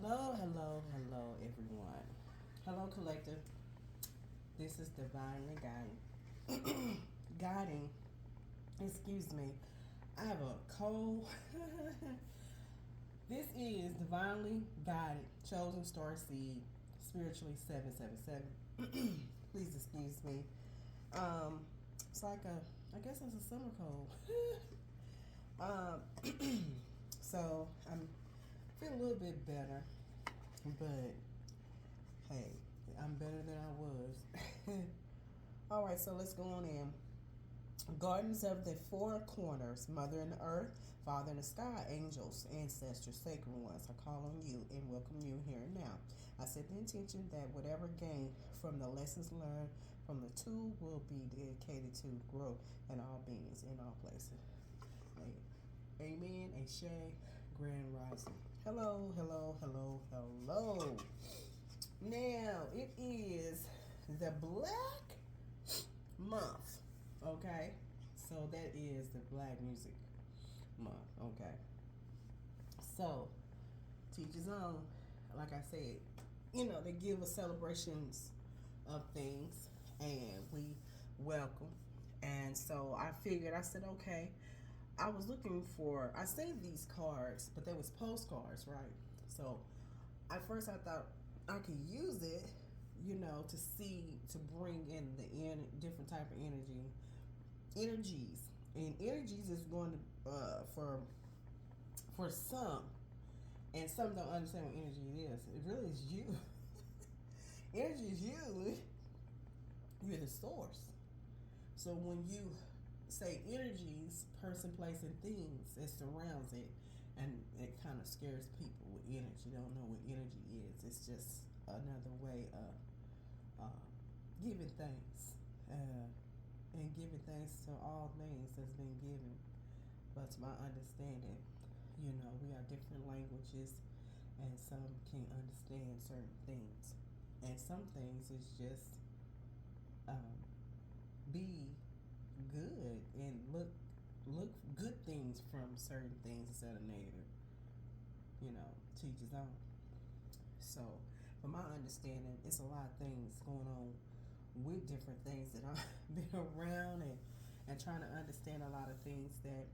Hello, hello, hello, everyone. Hello, collective. This is Divinely Guiding. Guiding, excuse me. I have a cold. This is Divinely Guided, Chosen Star Seed, Spiritually 777. Please excuse me. Um, it's like I guess it's a summer cold. um, so I'm feeling a little bit better, but hey, I'm better than I was. All right, so let's go on in. Gardens of the four corners, Mother in the earth, Father in the sky, angels, ancestors, sacred ones, I call on you and welcome you here and now. I set the intention that whatever gained from the lessons learned from the tool will be dedicated to grow in all beings, in all places. Amen. Ashe. Grand Rising. Hello, hello, hello, hello. Now, it is the Black Month, okay? So that is the Black Music Month, okay? So, teach his own. Like I said, they give us celebrations of things, and we welcome. And so I figured, I said, okay, I was looking for, I saved these cards, but they was postcards, right? So at first I thought I could use it, to see, to bring in the different type of energies, and energies is going to for some, and some don't understand what energy is. It really is you. Energy is you. You're the source. So when you say energies, person, place, and things, it surrounds it, and it kind of scares people with energy. They don't know what energy is. It's just another way of uh, giving thanks, and giving thanks to all things that's been given. But to my understanding, we have different languages, and some can't understand certain things, and some things is just um, be good and look good things from certain things instead of negative. Teach his own. So, from my understanding, it's a lot of things going on with different things that I've been around, and trying to understand a lot of things that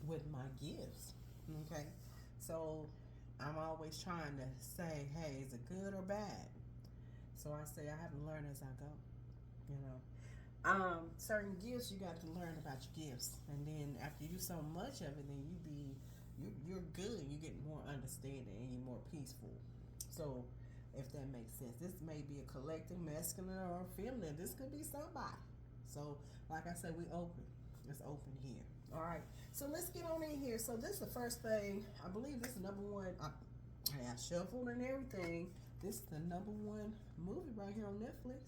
with my gifts. Okay, so I'm always trying to say, hey, is it good or bad? So I say I have to learn as I go. You know, certain gifts you got to learn about your gifts, and then after you do so much of it, then you're good. You get more understanding and you're more peaceful. So, if that makes sense, this may be a collective, masculine or feminine. This could be somebody. So, like I said, we open. It's open here. All right. So let's get on in here. So this is the first thing. I believe this is number one. I shuffled and everything. This is the number one movie right here on Netflix,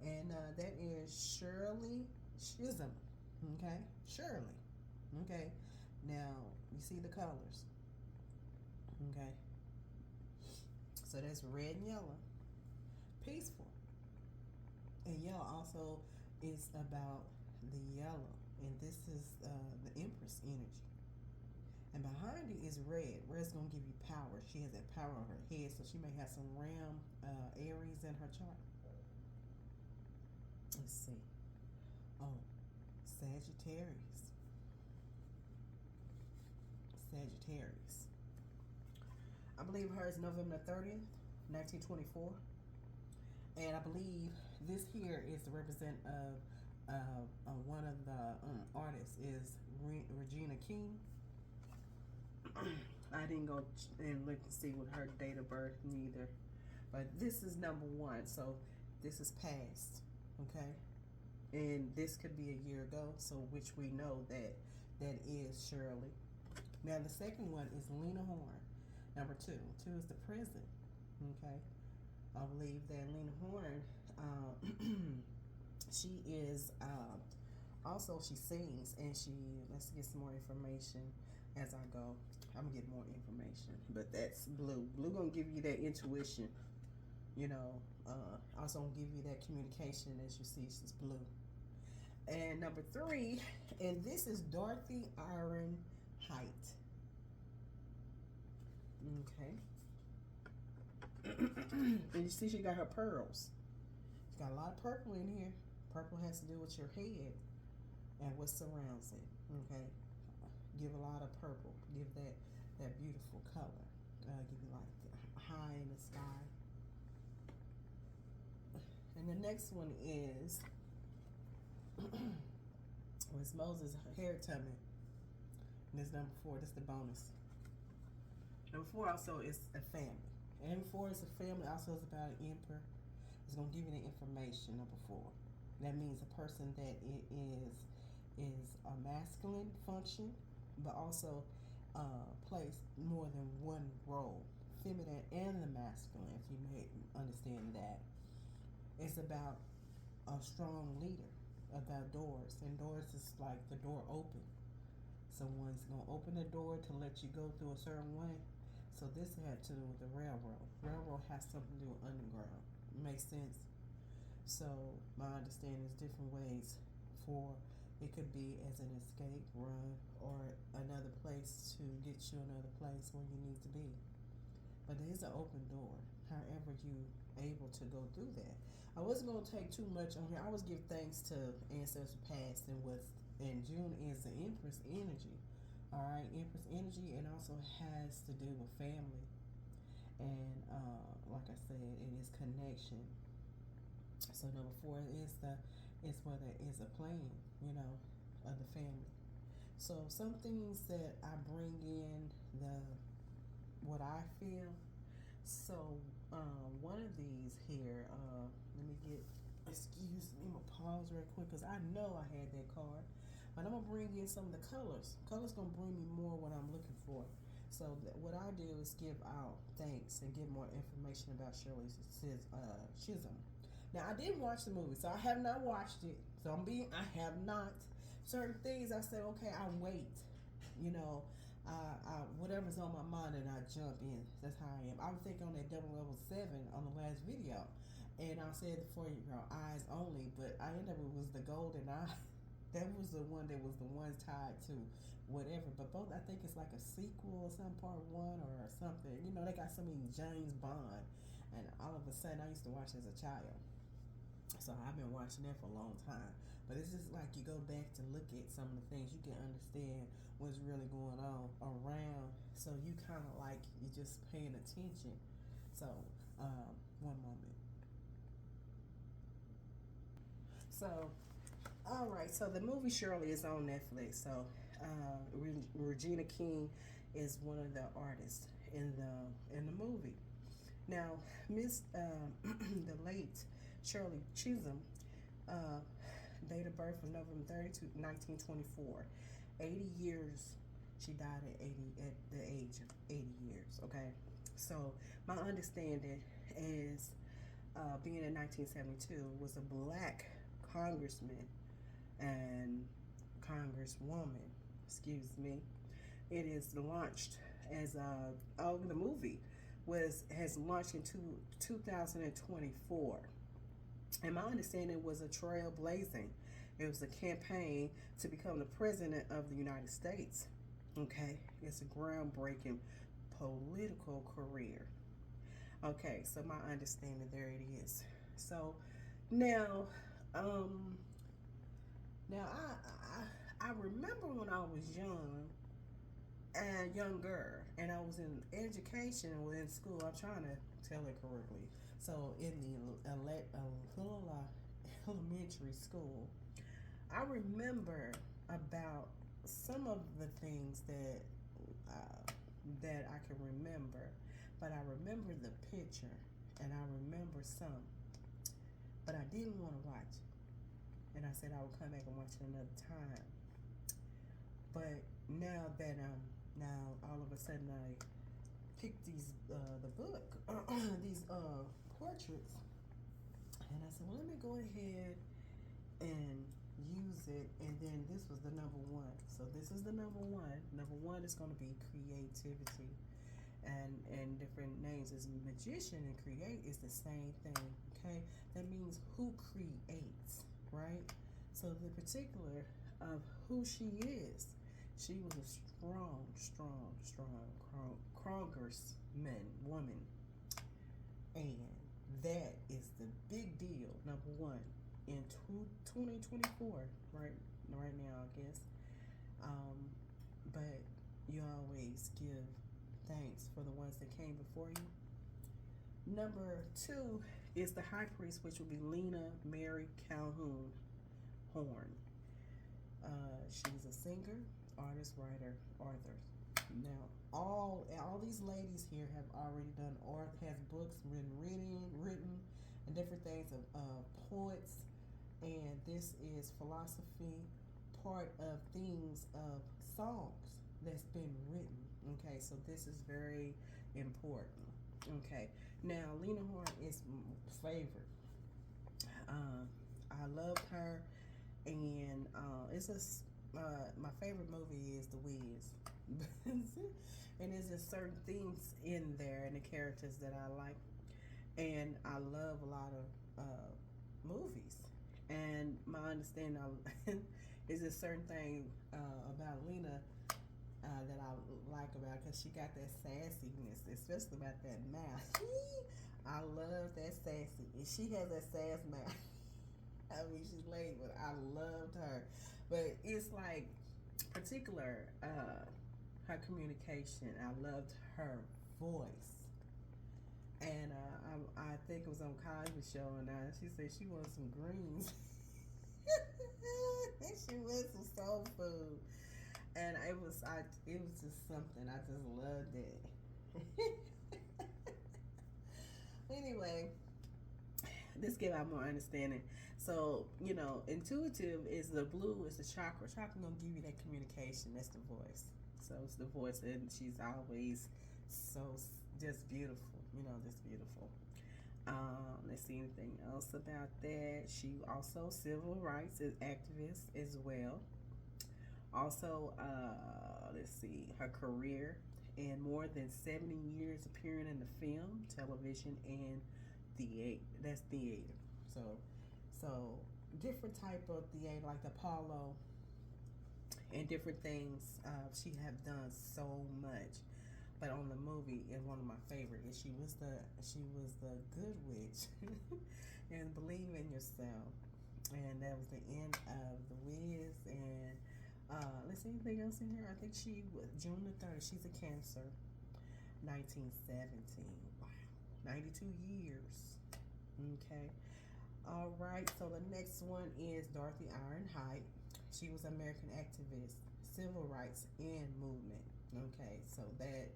and that is Shirley Chisholm. Okay, Shirley. Okay, now you see the colors. Okay, so that's red and yellow, peaceful, and yellow also is about the yellow, and this is the Empress energy. And behind it is red. Red's gonna give you power. She has that power on her head, so she may have some Ram Aries in her chart. Let's see. Oh, Sagittarius. Sagittarius. I believe hers November 30th, 1924. And I believe this here is the represent of one of the artists is Regina King. I didn't go and look to see what her date of birth neither. But this is number one, so this is past, okay? And this could be a year ago, so which we know that is Shirley. Now the second one is Lena Horne, number two. Two is the present, okay? I believe that Lena Horne, she is also she sings, and let's get some more information as I go. I'm gonna get more information, but that's blue. Blue gonna give you that intuition, also gonna give you that communication. As you see, she's blue. And number three, and this is Dorothy Iron Height. Okay. And you see she got her pearls. She's got a lot of purple in here. Purple has to do with your head and what surrounds it. Okay. Give a lot of purple. Give that beautiful color. Give you like high in the sky. And the next one is was Moses' hair tummy. And this number 4. This is the bonus. Number 4 also is a family. And number 4 is a family. Also is about an emperor. It's gonna give you the information. Number 4. That means a person that it is a masculine function, but also plays more than one role, feminine and the masculine. If you may understand that, it's about a strong leader. About doors, and doors is like the door open. Someone's gonna open the door to let you go through a certain way. So this had to do with the railroad. Railroad has something to do with underground. Makes sense? So my understanding is different ways for it could be as an escape, run, or another place to get you another place where you need to be. But it is an open door. However you able to go through that. I wasn't gonna take too much on here. I always give thanks to ancestors past and what's in June is the Empress energy. Alright, Empress energy, and also has to do with family. And like I said, it is connection. So number 4 is where there is a plan, you know, of the family. So some things that I bring in what I feel. So one of these here, let me get, excuse me, I'm gonna pause real quick because I know I had that card. But I'm gonna bring in some of the colors. Colors gonna bring me more what I'm looking for. So what I do is give out thanks and give more information about Shirley Chisholm. Now I didn't watch the movie, so I have not watched it. So I have not. Certain things I said, okay, I wait. You know, I whatever's on my mind and I jump in. That's how I am. I was thinking on that double level 7 on the last video, and I said for your eyes only, but I ended up it was the golden eye. That was the one that was the ones tied to whatever. But both, I think it's like a sequel or some part 1 or something. You know, they got so many James Bond, and all of a sudden I used to watch as a child. So I've been watching that for a long time. But it's just like you go back to look at some of the things, you can understand what's really going on around. So you kind of like, you're just paying attention. So, one moment. So, all right. So the movie Shirley is on Netflix. So, Regina King is one of the artists in the movie. Now, Miss the late Shirley Chisholm, date of birth was November 30, 1924. 80 years. She died at the age of 80 years. Okay, so my understanding is, being in 1972 was a black congressman and congresswoman. Excuse me. It is launched as the movie has launched in 2024. And my understanding was a trailblazing. It was a campaign to become the president of the United States. Okay, it's a groundbreaking political career. Okay, so my understanding, there it is. So now, I remember when I was younger, and I was in education or in school. I'm trying to tell it correctly. So in the elementary school, I remember about some of the things that I can remember, but I remember the picture, and I remember some, but I didn't want to watch it, and I said I would come back and watch it another time. But now that now all of a sudden I picked the book, these portraits, and I said, well, let me go ahead and use it. And then this was the number 1. So this is the number 1. Number 1 is going to be creativity, and different names. As magician and create is the same thing. Okay, that means who creates, right? So the particular of who she is, she was a strong congressman woman, and that is the big deal. Number one in 2024, right now, I guess. Um, but you always give thanks for the ones that came before you. Number two is the high priest, which will be Lena Mary Calhoun Horn. She's a singer, artist, writer, author. Now, all these ladies here have already done art, has books written, and different things of poets, and this is philosophy, part of things of songs that's been written. Okay, so this is very important. Okay, now Lena Horne is favorite. I loved her, and it's just my favorite movie is The Wiz. And there's just certain things in there and the characters that I like, and I love a lot of movies. And my understanding is a certain thing about Lena that I like about because she got that sassiness, especially about that mouth. I love that sassy, and she has that sass mouth. I mean, she's late, but I loved her. But it's like particular her communication. I loved her voice, and I think it was on Cosby Show, and she said she wanted some greens. She wanted some soul food, and it was just something. I just loved it. Anyway, this give out more understanding. So, intuitive is the blue is the chakra. Chakra gonna give you that communication. That's the voice. So it's the voice, and she's always so just beautiful. Just beautiful. Let's see anything else about that. She also civil rights activist as well. Also, let's see her career and more than 70 years appearing in the film, television, and theater. That's theater. So different type of theater like the Apollo and different things. She have done so much. But on the movie, and one of my favorite is she was the good witch, and Believe in Yourself, and that was the end of The Wiz. And let's see anything else in here. I think she was June the 3rd. She's a Cancer, 1917. Wow, 92 years. Okay. All right. So the next one is Dorothy Ironhide. She was an American activist, civil rights, and movement. Okay, so that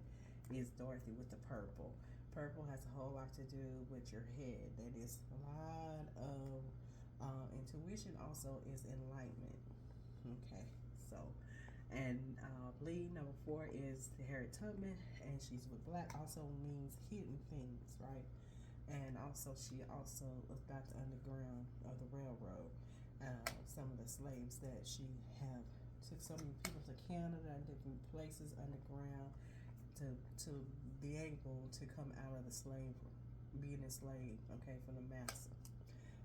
is Dorothy with the purple. Purple has a whole lot to do with your head. That is a lot of intuition. Also is enlightenment. Okay, so and bleed number 4 is Harriet Tubman, and she's with black. Also means hidden things, right? And also she also was about the underground of the railroad. Some of the slaves that she have took so many people to Canada and different places underground to be able to come out of the slavery, being enslaved, okay, from the master.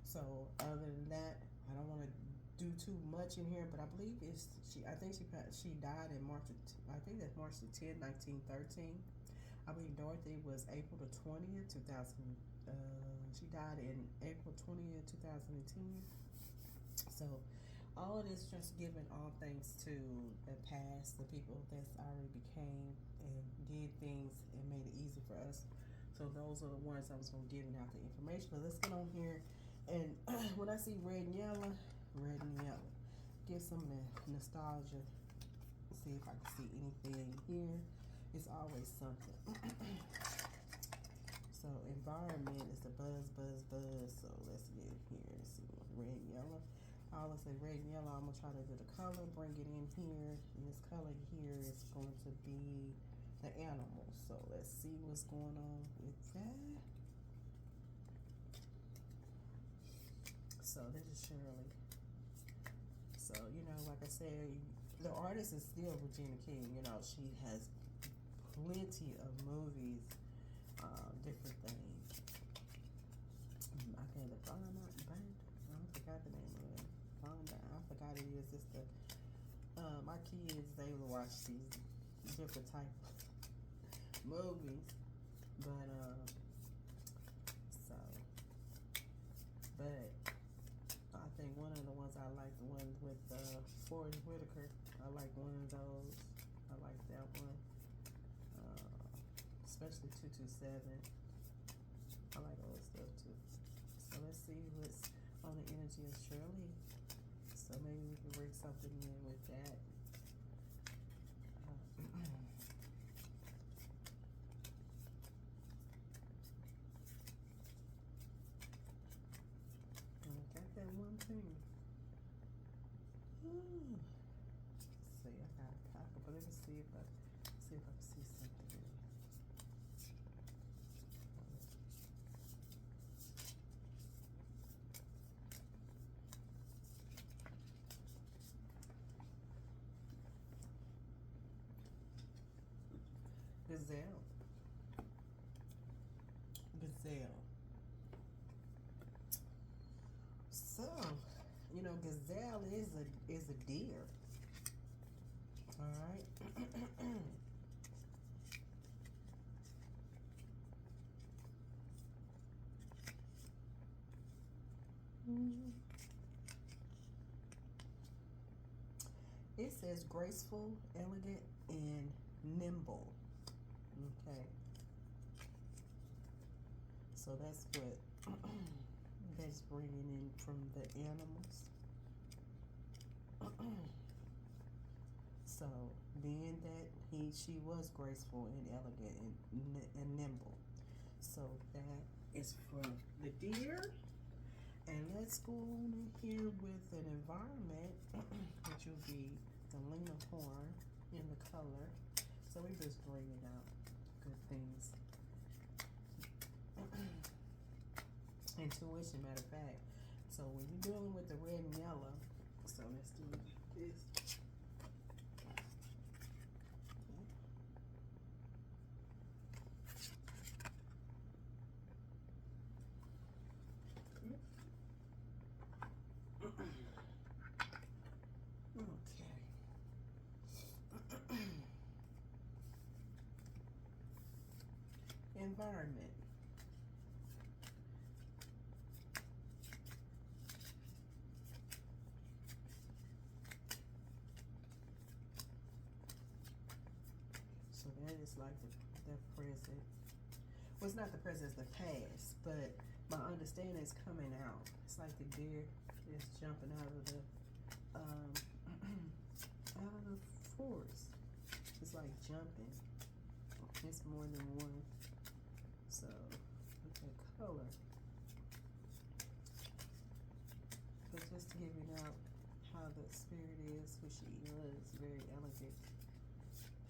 So other than that, I don't want to do too much in here, but I believe I think she died in March. I think that's March the 10th, 1913. I believe Dorothy was April the 20th, 2000. She died in April 20th, 2010. So all of this just giving all thanks to the past, the people that's already became and did things and made it easy for us. So those are the ones I was going to give out the information. But let's get on here. And when I see red and yellow, give some nostalgia. See if I can see anything here. It's always something. So environment is the buzz. So let's get here. Let's see, red and yellow. Let's say red and yellow. I'm gonna try to do the color, bring it in here, and this color here is going to be the animal. So let's see what's going on with that. So this is Shirley. So like I said, the artist is still Regina King. She has plenty of movies, different things. I can't find out. I forgot the name of it. I forgot it is. It's the my kids, they will watch these different type movies. But so, but I think one of the ones I like, the one with Forrest Whitaker. I like one of those. I like that one, especially 227. I like all this stuff too. So let's see what's on the energy of Shirley. So maybe we can bring something in with that. I got that one thing. Let's see, I got a couple, but let me see if I can see something. Gazelle. So, you know, gazelle is a deer. All right. It says graceful, elegant, and nimble. Okay. So that's what that's bringing in from the animals. So being that she was graceful and elegant and nimble. So that is from the deer. And let's go on in here with an environment, which will be the Lena Horn in the color. So we're just bringing out good things. Intuition, matter of fact. So when you're dealing with the red and yellow, so let's do this. Environment. So that is like the present. Well, it's not the present, it's the past, but my understanding is coming out. It's like the deer is jumping out of the out of the forest. It's like jumping. It's more than one. So, with the color. But just giving out how the spirit is, who she was, very elegant,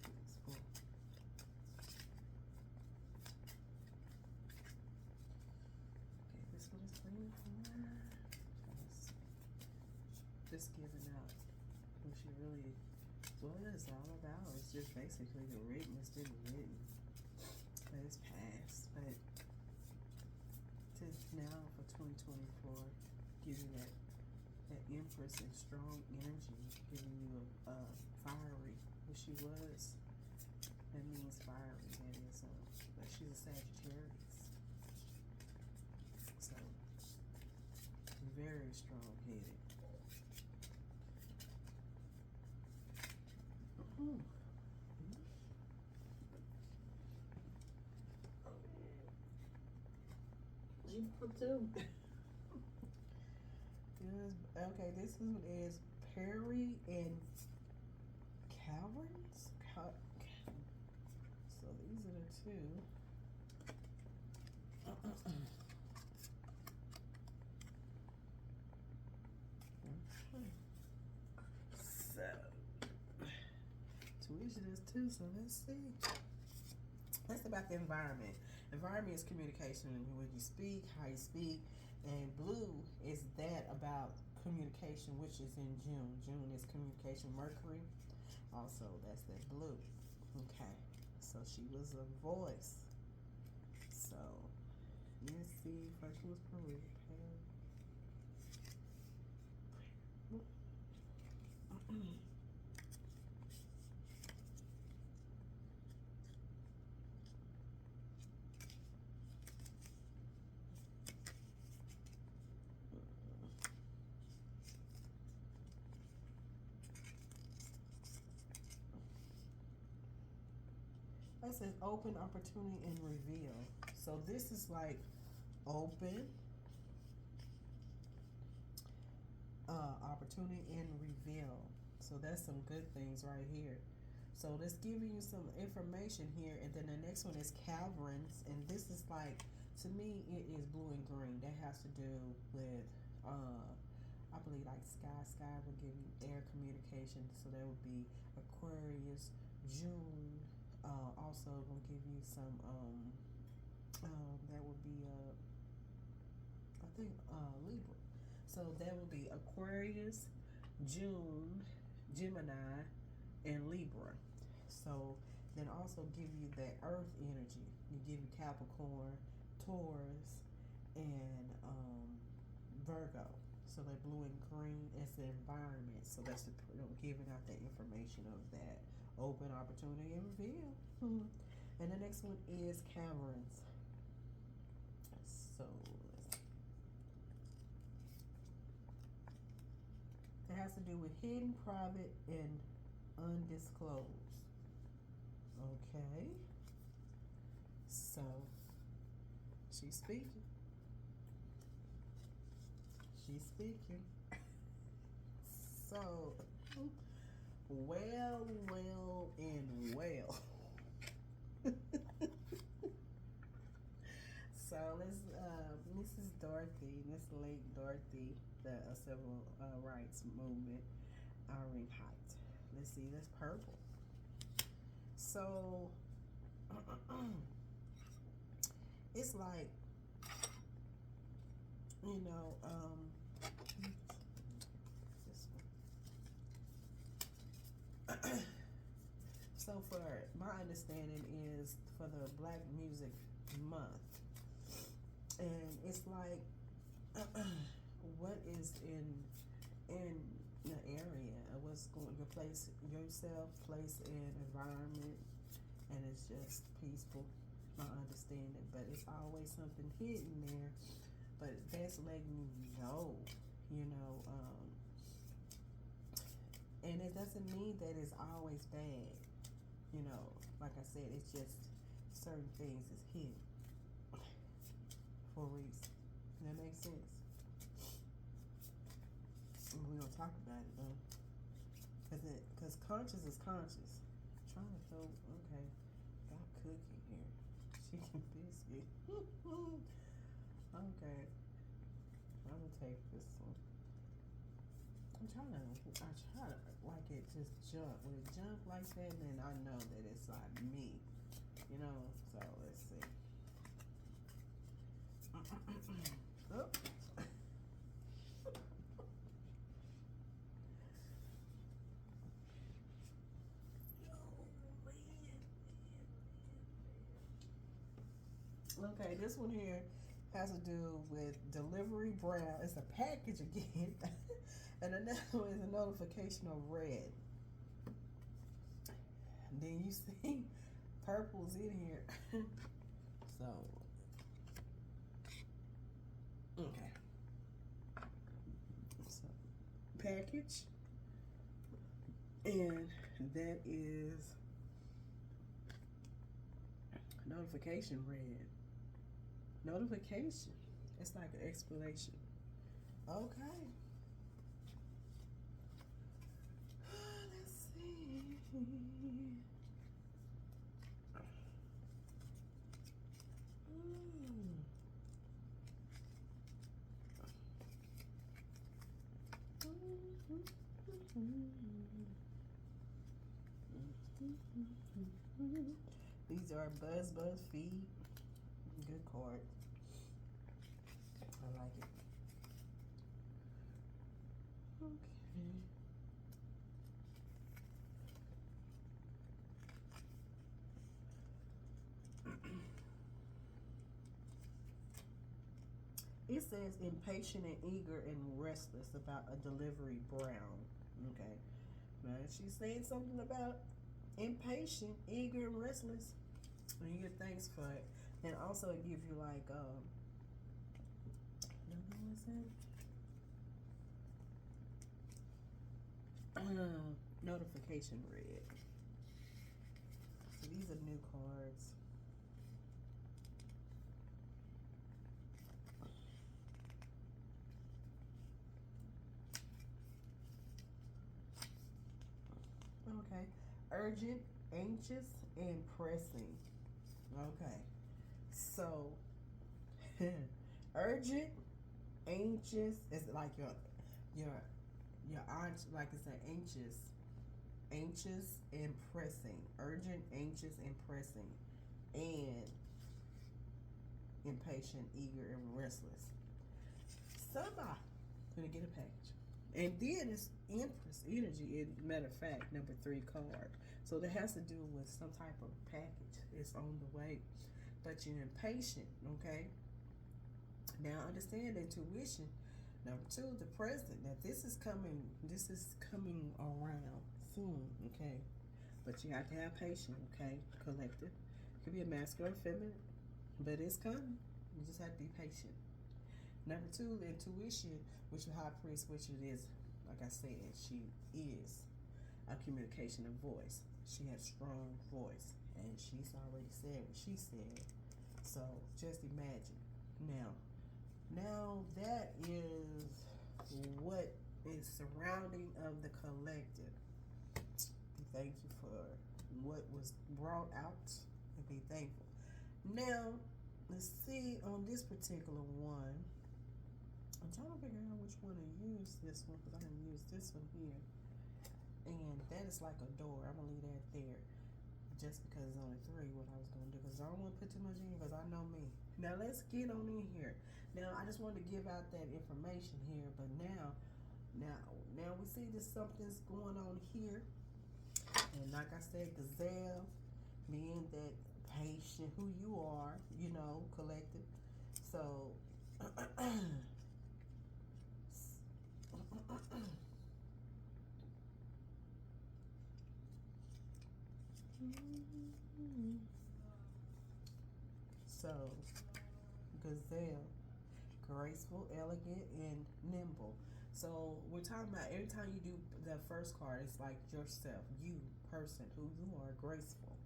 peaceful. Okay, this one is green. Just giving out who she really was all about. It's just basically the written, it's been written. But it's past, but to now for 2024, giving that Empress and strong energy, giving you a fiery, who she was. That means fiery. That is, but she's a Sagittarius, so very strong-headed. Too. Okay, this one is Perry and Caverns. So these are the two. Okay. So tuition is two. So let's see. That's about the environment. Environment is communication, when you speak, how you speak, and blue is that about communication, which is in June. June is communication. Mercury, also that's that blue. Okay, so she was a voice. So let's see. First was Peru. That says open opportunity and reveal. So this is like open opportunity and reveal. So that's some good things right here. So let's give you some information here, and then the next one is caverns, and this is like, to me, it is blue and green. That has to do with, I believe, like sky. Sky will give you air communication, so that would be Aquarius. June also will give you some, that would be, I think, Libra. So that would be Aquarius, June, Gemini, and Libra. So then also give you that earth energy. You give you Capricorn, Taurus, and Virgo. So that blue and green is the environment. So that's the giving out that information of that open opportunity and reveal. And the next one is caverns. So it has to do with hidden, private, and undisclosed. Okay. So she's speaking. She's speaking. So well, and well. So let's Mrs. Dorothy, Miss Lake Dorothy, the civil rights movement, Irene Height. Let's see, that's purple. So it's like, you know, this one. So for my understanding is for the Black Music Month, and it's like what is in the area, what's going, your place, yourself, place, and environment, and it's just peaceful. My understanding, but it's always something hidden there. But that's letting you know, you know, and it doesn't mean that it's always bad. You know, like I said, it's just certain things is hidden for a reason. That makes sense. And we're gonna talk about it though, because conscious is conscious. I'm trying to throw, okay, got cooking here, chicken biscuit. Okay, I'm gonna take this one. I try to like it just jump. When it jump like that, then I know that it's like me, you know. So let's see. Oh. Okay, this one here has to do with delivery brown. It's a package again. And another one is a notification of red. And then you see purple's in here. So, okay. So, package. And that is notification red. Notification. It's like an explanation. Okay. Let's see. These are Buzz feed. Good card. I like it. Okay. It says impatient and eager and restless about a delivery brown. Okay. Now she's saying something about impatient, eager, and restless. And you get thanks for it. And also it gives you like notification red. So these are new cards. Okay. Urgent, anxious, and pressing. Okay. So, urgent, anxious is like your your aunt, like it's an anxious and pressing. Urgent, anxious, and pressing, and impatient, eager, and restless. Somebody gonna get a package. And then it's Empress energy. Matter of fact, number 3 card. So that has to do with some type of package. It's on the way. But you're impatient, okay? Now understand intuition. Number 2, the present. Now this is coming around soon, okay? But you have to have patience, okay? Collective. It could be a masculine or feminine, but it's coming. You just have to be patient. Number 2, the intuition, which the high priest, which it is, like I said, she is a communication of voice. She has strong voice, and she's already said what she said. So just imagine. Now that is what is surrounding of the collective. Be thankful for what was brought out, and be thankful. Now, let's see on this particular one. I'm trying to figure out which one to use this one because I didn't use this one here. And that is like a door. I'm going to leave that there just because it's only 3 what I was going to do because I don't want to put too much in because I know me. Now let's get on in here. Now I just wanted to give out that information here, but now we see that something's going on here. And like I said, gazelle, being that patient, who you are, collective. So so, gazelle, graceful, elegant, and nimble. So we're talking about every time you do the first card, it's like yourself, you person, who you are, graceful.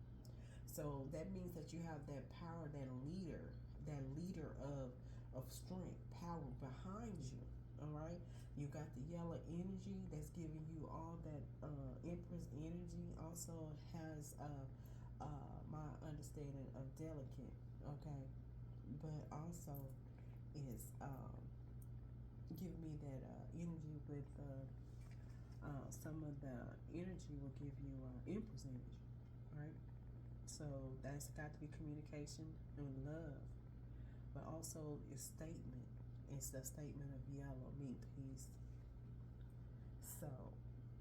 So that means that you have that power, that leader of strength, power behind you. All right, you got the yellow energy that's giving you all that Empress energy. Also has my understanding of delicate. Okay, but also is giving me that energy with some of the energy will give you Empress energy. Right. So that's got to be communication and love, but also it's statement. It's the statement of yellow, mean peace. So,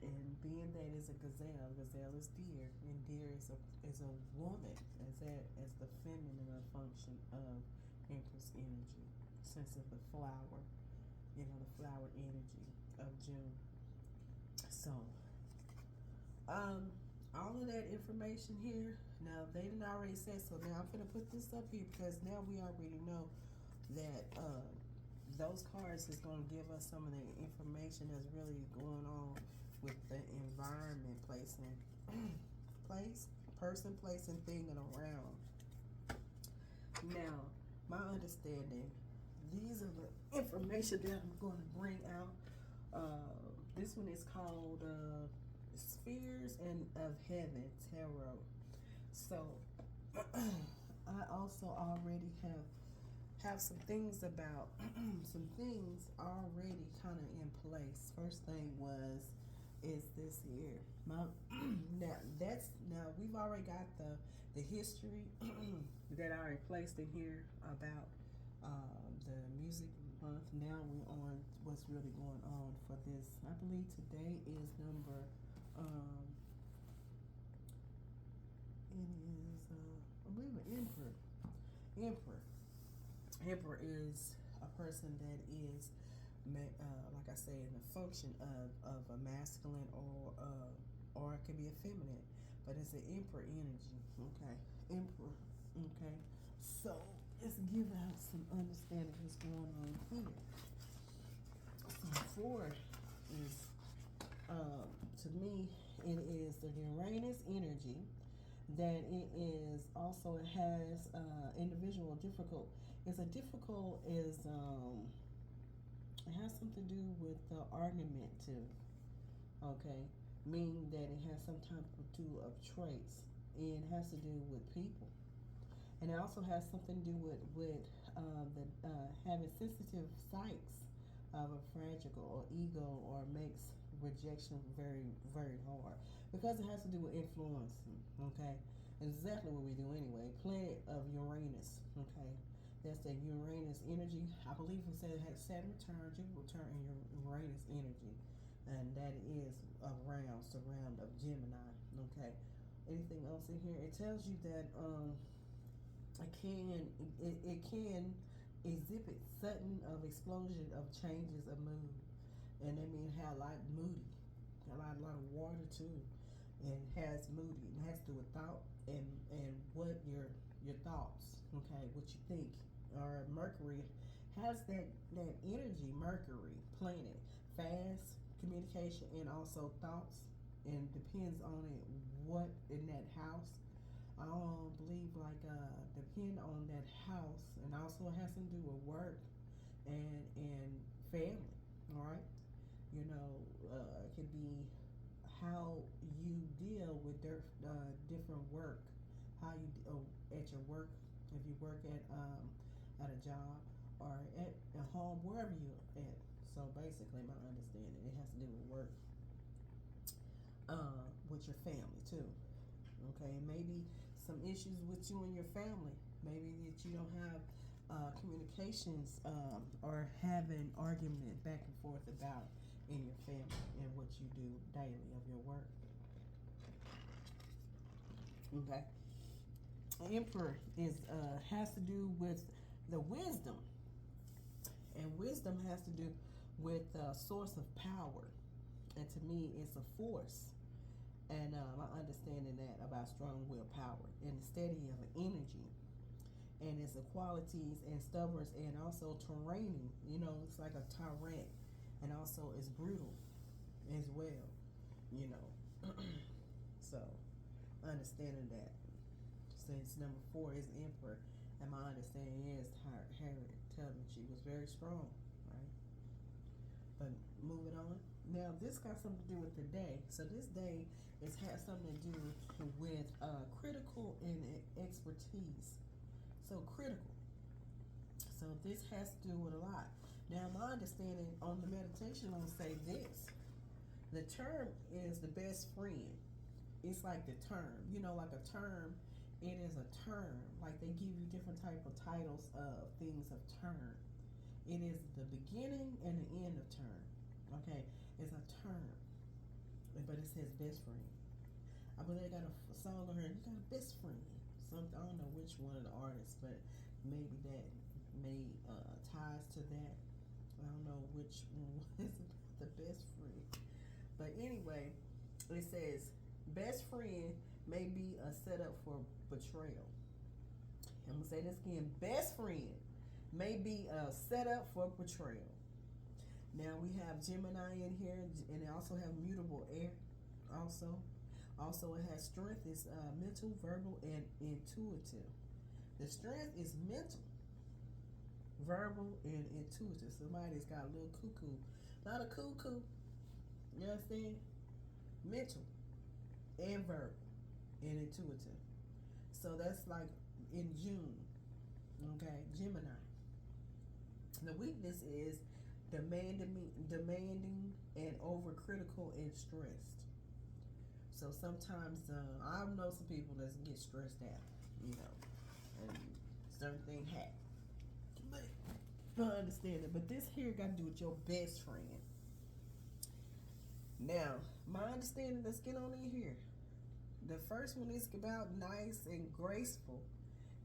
and being that is a gazelle is deer, and deer is a woman, as the feminine function of Empress energy, sense of the flower, the flower energy of June. So, all of that information here. Now they didn't already say so. Now I'm gonna put this up here because now we already know that those cards is gonna give us some of the information that's really going on with the environment, person, place, and thing and around. Now, my understanding, these are the information that I'm going to bring out. This one is called Spheres and of Heaven Tarot. So, I also already have some things about some things already kind of in place. First thing is this here. Now we've already got the history that I already placed in here about the music month. Now we're on what's really going on for this. I believe today is number it is I believe an Emperor is a person that is like I say, in the function of a masculine or it could be a feminine, but it's an Emperor energy. Okay, Emperor. Okay, so let's give out some understanding what's going on here. So 4 is to me it is the Uranus energy, that it is also it has individual difficult. It's a difficult is it has something to do with the argument too. Okay, meaning that it has some type of do of traits. And it has to do with people, and it also has something to do with having sensitive sights of a fragile or ego, or makes rejection very hard because it has to do with influencing. Okay, exactly what we do anyway. Planet of Uranus. Okay, that's the Uranus energy. I believe we said it had Saturn return, Jupiter return, and Uranus energy, and that is around surround of Gemini. Okay, anything else in here? It tells you that it can exhibit sudden of explosion of changes of mood, and that means have a lot moody, a lot of water too, and has moody. It has to do with thought and what your thoughts, okay, what you think. Or Mercury has that energy. Mercury planet fast communication and also thoughts, and depends on it what in that house. I don't believe depend on that house, and also has to do with work and family. All right, it could be how you deal with different work, how you at your work, if you work at a job or at home, wherever you're at. So basically, my understanding, it has to do with work, with your family too. Okay, maybe some issues with you and your family. Maybe that you don't have communications, or having argument back and forth about in your family and what you do daily of your work. Okay, Emperor is has to do with the wisdom, and wisdom has to do with source of power, and to me, it's a force. And my understanding that about strong willpower and the steady of energy, and its qualities and stubbornness, and also terraining. It's like a tyrant, and also it's brutal as well. You know, so understanding that, since number 4 is Emperor, and my understanding is Harriet Tubman, she was very strong, right? But moving on. Now this got something to do with the day. So this day has something to do with critical and expertise. So critical. So this has to do with a lot. Now my understanding on the meditation, I'm gonna say this. The term is the best friend. It's like the term, like a term. It is a term. Like they give you different type of titles of things of term. It is the beginning and the end of term. Okay, it's a term, but it says best friend. I believe I got a song on here. You got a best friend. Something, I don't know which one of the artists, but maybe that may ties to that. I don't know which one is the best friend. But anyway, it says best friend may be a setup for betrayal. I'm gonna say this again. Best friend may be a setup for betrayal. Now we have Gemini in here, and it also have mutable air. Also it has strength. Is mental, verbal, and intuitive. The strength is mental, verbal, and intuitive. Somebody's got a little cuckoo, not a cuckoo. You understand? Mental and verbal and intuitive. So that's like in June. Okay, Gemini. The weakness is demanding and overcritical and stressed. So sometimes I know some people that get stressed out, and certain things happen. But I understand it. But this here got to do with your best friend. Now, my understanding, let's get on in here. The first one is about nice and graceful.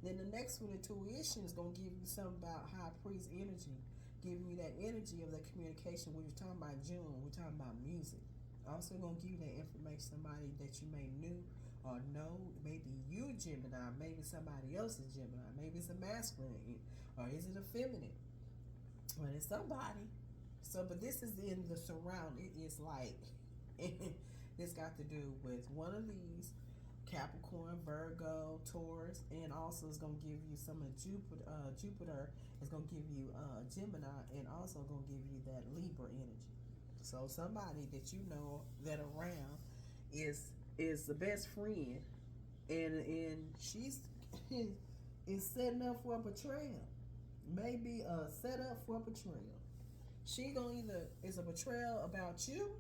Then the next one, intuition, is going to give you something about high priest energy, giving you that energy of the communication. When you're talking about June, we're talking about music. Also going to give you that information, somebody that you may knew or know. Maybe you Gemini, maybe somebody else is Gemini. Maybe it's a masculine, or is it a feminine? But it's somebody. So, but this is in the surround. It is like, this got to do with one of these Capricorn, Virgo, Taurus, and also it's gonna give you some of Jupiter. Jupiter is gonna give you Gemini, and also gonna give you that Libra energy. So somebody that you know that around is the best friend, and she's is setting up for a betrayal. Maybe a setup for a betrayal. She gonna either is a betrayal about you,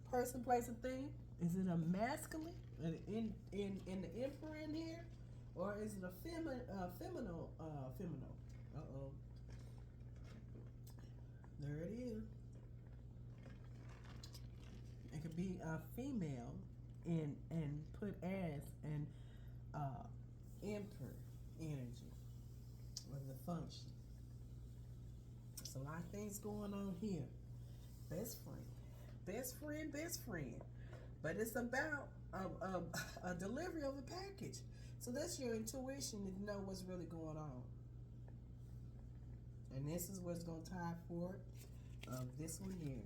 person, place, and thing. Is it a masculine in the emperor in here, or is it a feminine? Uh oh, there it is. It could be a female and put as an emperor energy of the function. There's a lot of things going on here. Best friend, best friend, best friend. But it's about a delivery of a package. So that's your intuition to know what's really going on. And this is what's going to tie forward of this one here.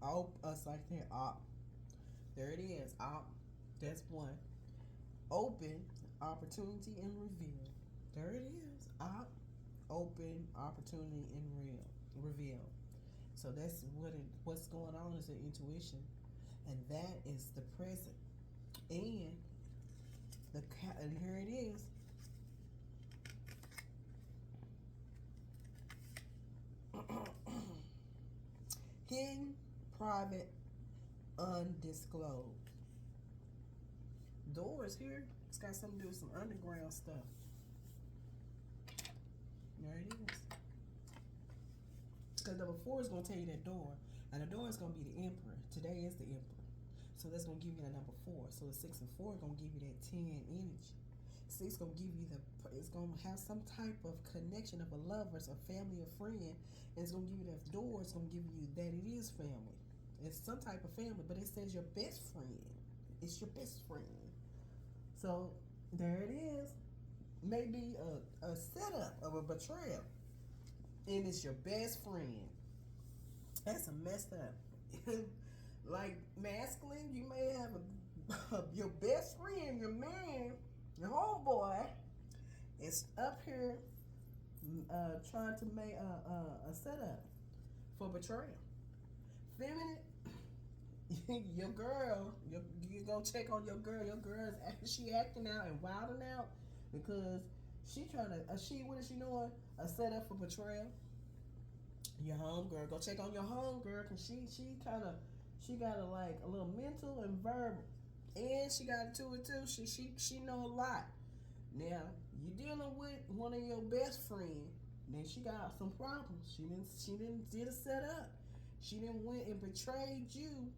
Open, us like that. Op. There it is. Op. That's one. Open, opportunity, and reveal. There it is. Op, open, opportunity, and reveal. So that's what's going on is the intuition, and that is the present, and and here it is. Hidden, private, undisclosed. Doors here. It's got something to do with some underground stuff. There it is. Because number 4 is going to tell you that door. And the door is going to be the emperor. Today is the emperor. So that's going to give you that number 4. So the 6 and 4 are going to give you that 10 energy. 6 going to give you it's going to have some type of connection of a lover, a family, a friend. And it's going to give you that door. It's going to give you that it is family. It's some type of family, but it says your best friend. It's your best friend. So there it is. Maybe a setup of a betrayal. And it's your best friend. That's a messed up. Like masculine, you may have your best friend, your man, your homeboy is up here trying to make a setup for betrayal. Feminine, your girl, you go check on your girl. Your girl is she acting out and wilding out because she trying to. What is she doing? A setup for betrayal. Your home girl, go check on your home girl, cause she got a like a little mental and verbal, and she got it to it too. She know a lot. Now you dealing with one of your best friend. Then she got some problems. She didn't did a setup. She didn't went and betrayed you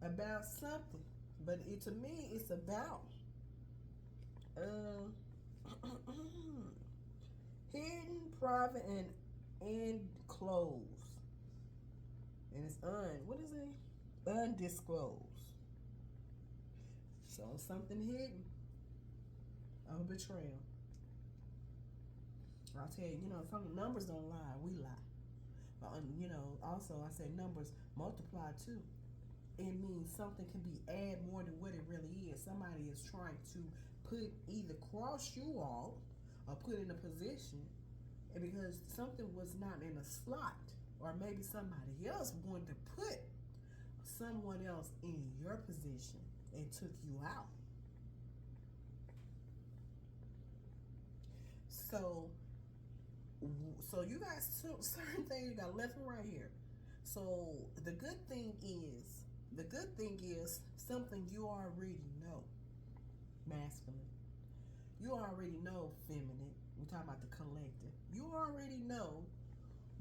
about something. But to me, it's about hidden, private, and closed. And it's what is it? Undisclosed. So something hidden of a betrayal. I'll tell you, some numbers don't lie, we lie. But, also I said numbers multiply too. It means something can be add more than what it really is. Somebody is trying to either cross you off or put in a position, and because something was not in a slot, or maybe somebody else wanted to put someone else in your position and took you out. So you got certain things you got left and right here. So the good thing is something you already know, masculine. You already know, feminine. We're talking about the collective. You already know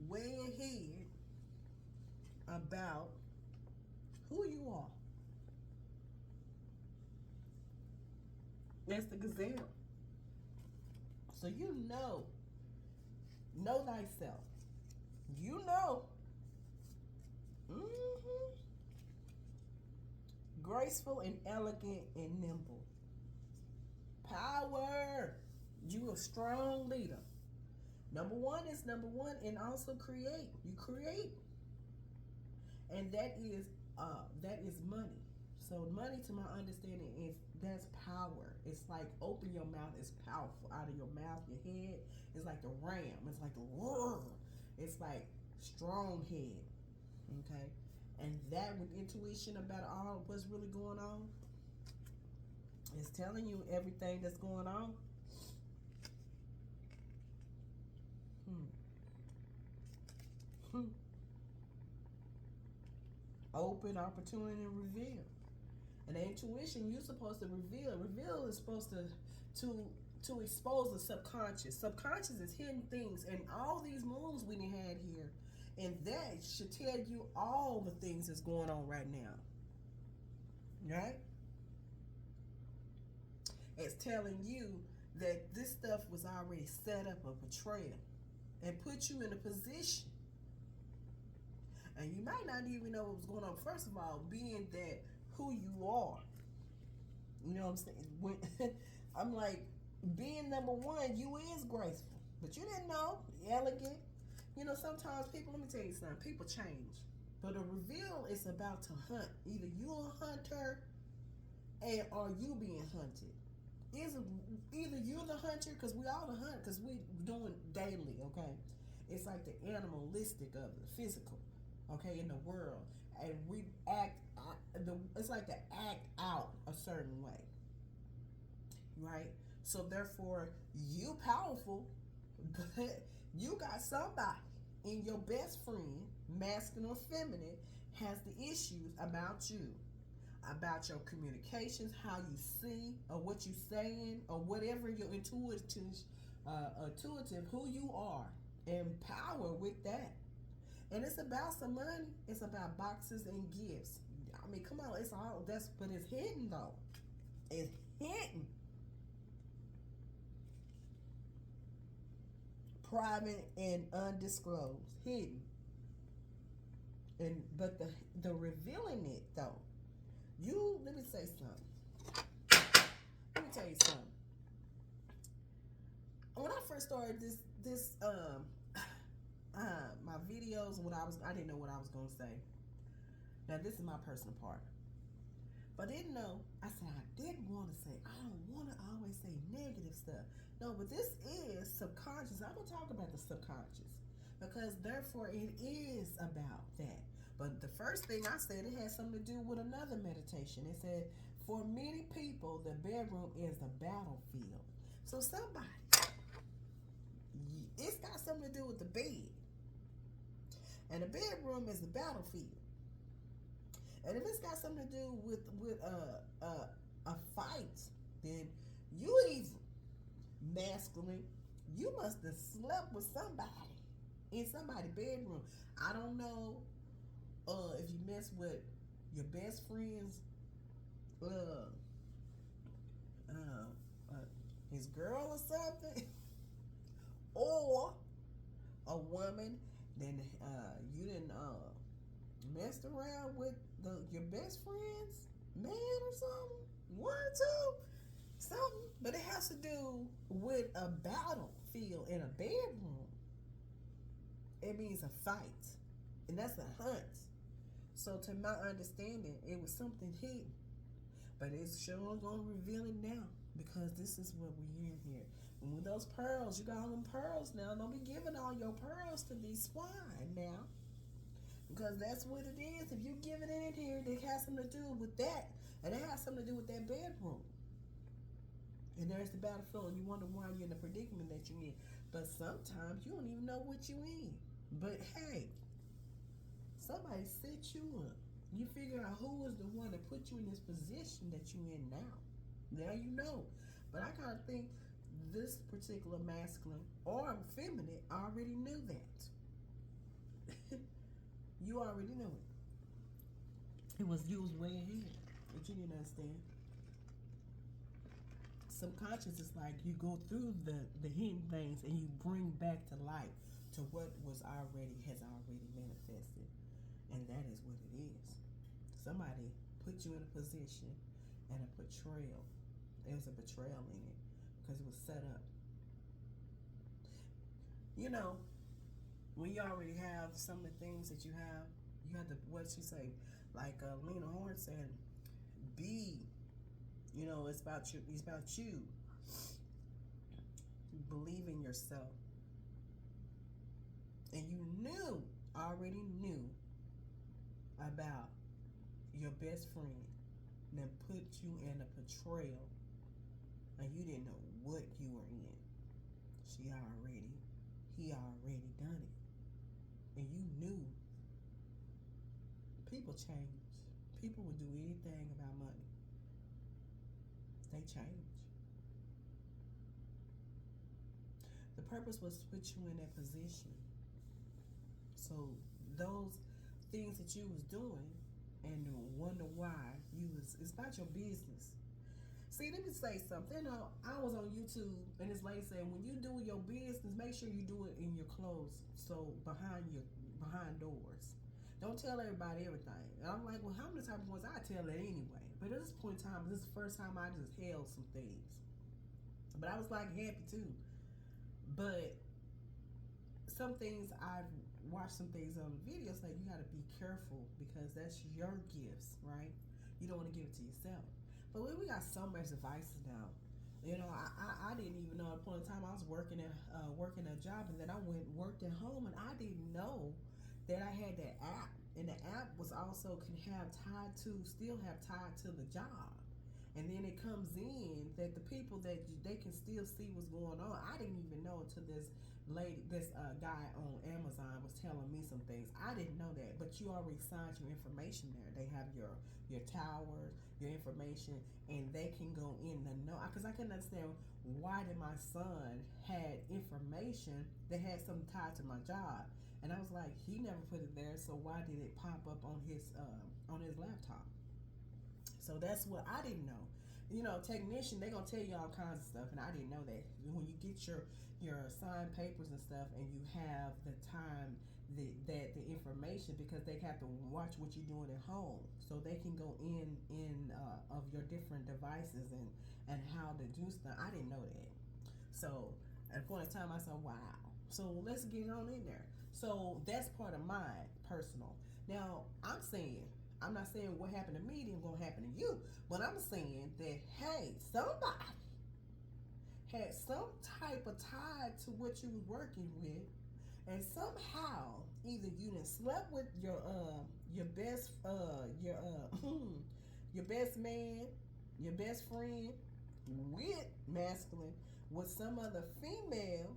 way ahead about who you are. That's the gazelle. So you know thyself. You know. Graceful and elegant and nimble. Power. You a strong leader. Number one is number one, and also create. You create, and that is money. So money, to my understanding, is that's power. It's like open your mouth is powerful. Out of your mouth, your head is like the ram. It's like the roar. It's like strong head. Okay, and that with intuition about all what's really going on, it's telling you everything that's going on. Hmm. Hmm. Open opportunity and reveal. And the intuition you're supposed to reveal. Reveal is supposed to to expose the subconscious. Subconscious is hidden things, and all these moons we done had here, and that should tell you all the things that's going on right now, right? It's telling you that this stuff was already set up a betrayal and put you in a position, and you might not even know what was going on. First of all, being that who you are, you know what I'm saying? When I'm like, being number one, you is graceful, but you didn't know, elegant. You know, sometimes people, let me tell you something, people change. But a reveal is about to hunt. Either you a hunter, and or you being hunted. Is either you're the hunter, because we all the hunt, because we doing daily, okay? It's like the animalistic of the physical, okay, in the world, and we act. It's like to act out a certain way, right? So therefore, you powerful, but you got somebody in your best friend, masculine or feminine, has the issues about you, about your communications, how you see, or what you saying, or whatever your intuitive, who you are, and power with that. And it's about some money. It's about boxes and gifts. I mean, come on, it's all that's, but it's hidden though. It's hidden, private and undisclosed, hidden. And but the revealing it though. You let me say something. Let me tell you something. When I first started my videos, I didn't know what I was gonna say. Now this is my personal part. But I didn't know. I said I didn't want to say. I don't want to always say negative stuff. No, but this is subconscious. I'm gonna talk about the subconscious because therefore it is about that. But the first thing I said, it has something to do with another meditation. It said, for many people, the bedroom is the battlefield. So somebody, it's got something to do with the bed, and the bedroom is the battlefield. And if it's got something to do with a fight, then you evil, masculine. You must have slept with somebody in somebody's bedroom. I don't know if you mess with your best friend's his girl or something, or a woman. Then you didn't messed around with your best friend's man or something, one or two, something. But it has to do with a battlefield in a bedroom. It means a fight, and that's a hunt. So to my understanding, it was something hidden, but it's sure gonna reveal it now because this is what we hear here. And with those pearls, you got all them pearls now. Don't be giving all your pearls to these swine now. Because that's what it is. If you give it in here, it has something to do with that. And it has something to do with that bedroom. And there's the battlefield, and you wonder why you're in the predicament that you're in. But sometimes you don't even know what you're in. But hey, somebody set you up. You figure out who is the one that put you in this position that you're in now. Now you know. But I kind of think this particular masculine or feminine already knew that. You already knew it. It was you was way ahead, but you didn't understand. Subconscious is like you go through the hidden things and you bring back to life to what has already manifested, and that is what it is. Somebody put you in a position and a betrayal. There was a betrayal in it because it was set up. You know, when you already have some of the things that you have to, what she say, like Lena Horne said, be, you know, it's about you. It's about you. Believe in yourself. And you already knew about your best friend then put you in a betrayal and you didn't know what you were in. He already done it. And you knew. People change. People would do anything about money. They change. The purpose was to put you in that position. So those things that you was doing and wonder why it's about your business. See, let me say something. You know, I was on YouTube and this lady said, when you do your business, make sure you do it in your clothes, so behind doors. Don't tell everybody everything. And I'm like, well, how many times once I tell it anyway? But at this point in time, this is the first time I just held some things. But I was like happy too. But some things I've watched some things on videos like you got to be careful because that's your gifts, right? You don't want to give it to yourself. But we got so much devices now. You know, I didn't even know at a point in time I was working a job, and then I went and worked at home, and I didn't know that I had that app, and the app was also still have tied to the job. And then it comes in that the people they can still see what's going on. I didn't even know until this guy on Amazon was telling me some things. I didn't know that, but you already signed your information there. They have your towers, your information, and they can go in the know. Because I couldn't understand why did my son had information that had something tied to my job, and I was like, he never put it there, so why did it pop up on his laptop? So that's what I didn't know. You know, technician, they gonna tell you all kinds of stuff, and I didn't know that. When you get your signed papers and stuff, and you have the time that the information, because they have to watch what you're doing at home, so they can go in of your different devices and how to do stuff. I didn't know that. So at a point in time, I said, wow. So let's get on in there. So that's part of mine, personal. Now I'm not saying what happened to me didn't gonna happen to you, but I'm saying that, hey, somebody had some type of tie to what you was working with, and somehow either you done slept with your best your best man, your best friend with masculine with some other female,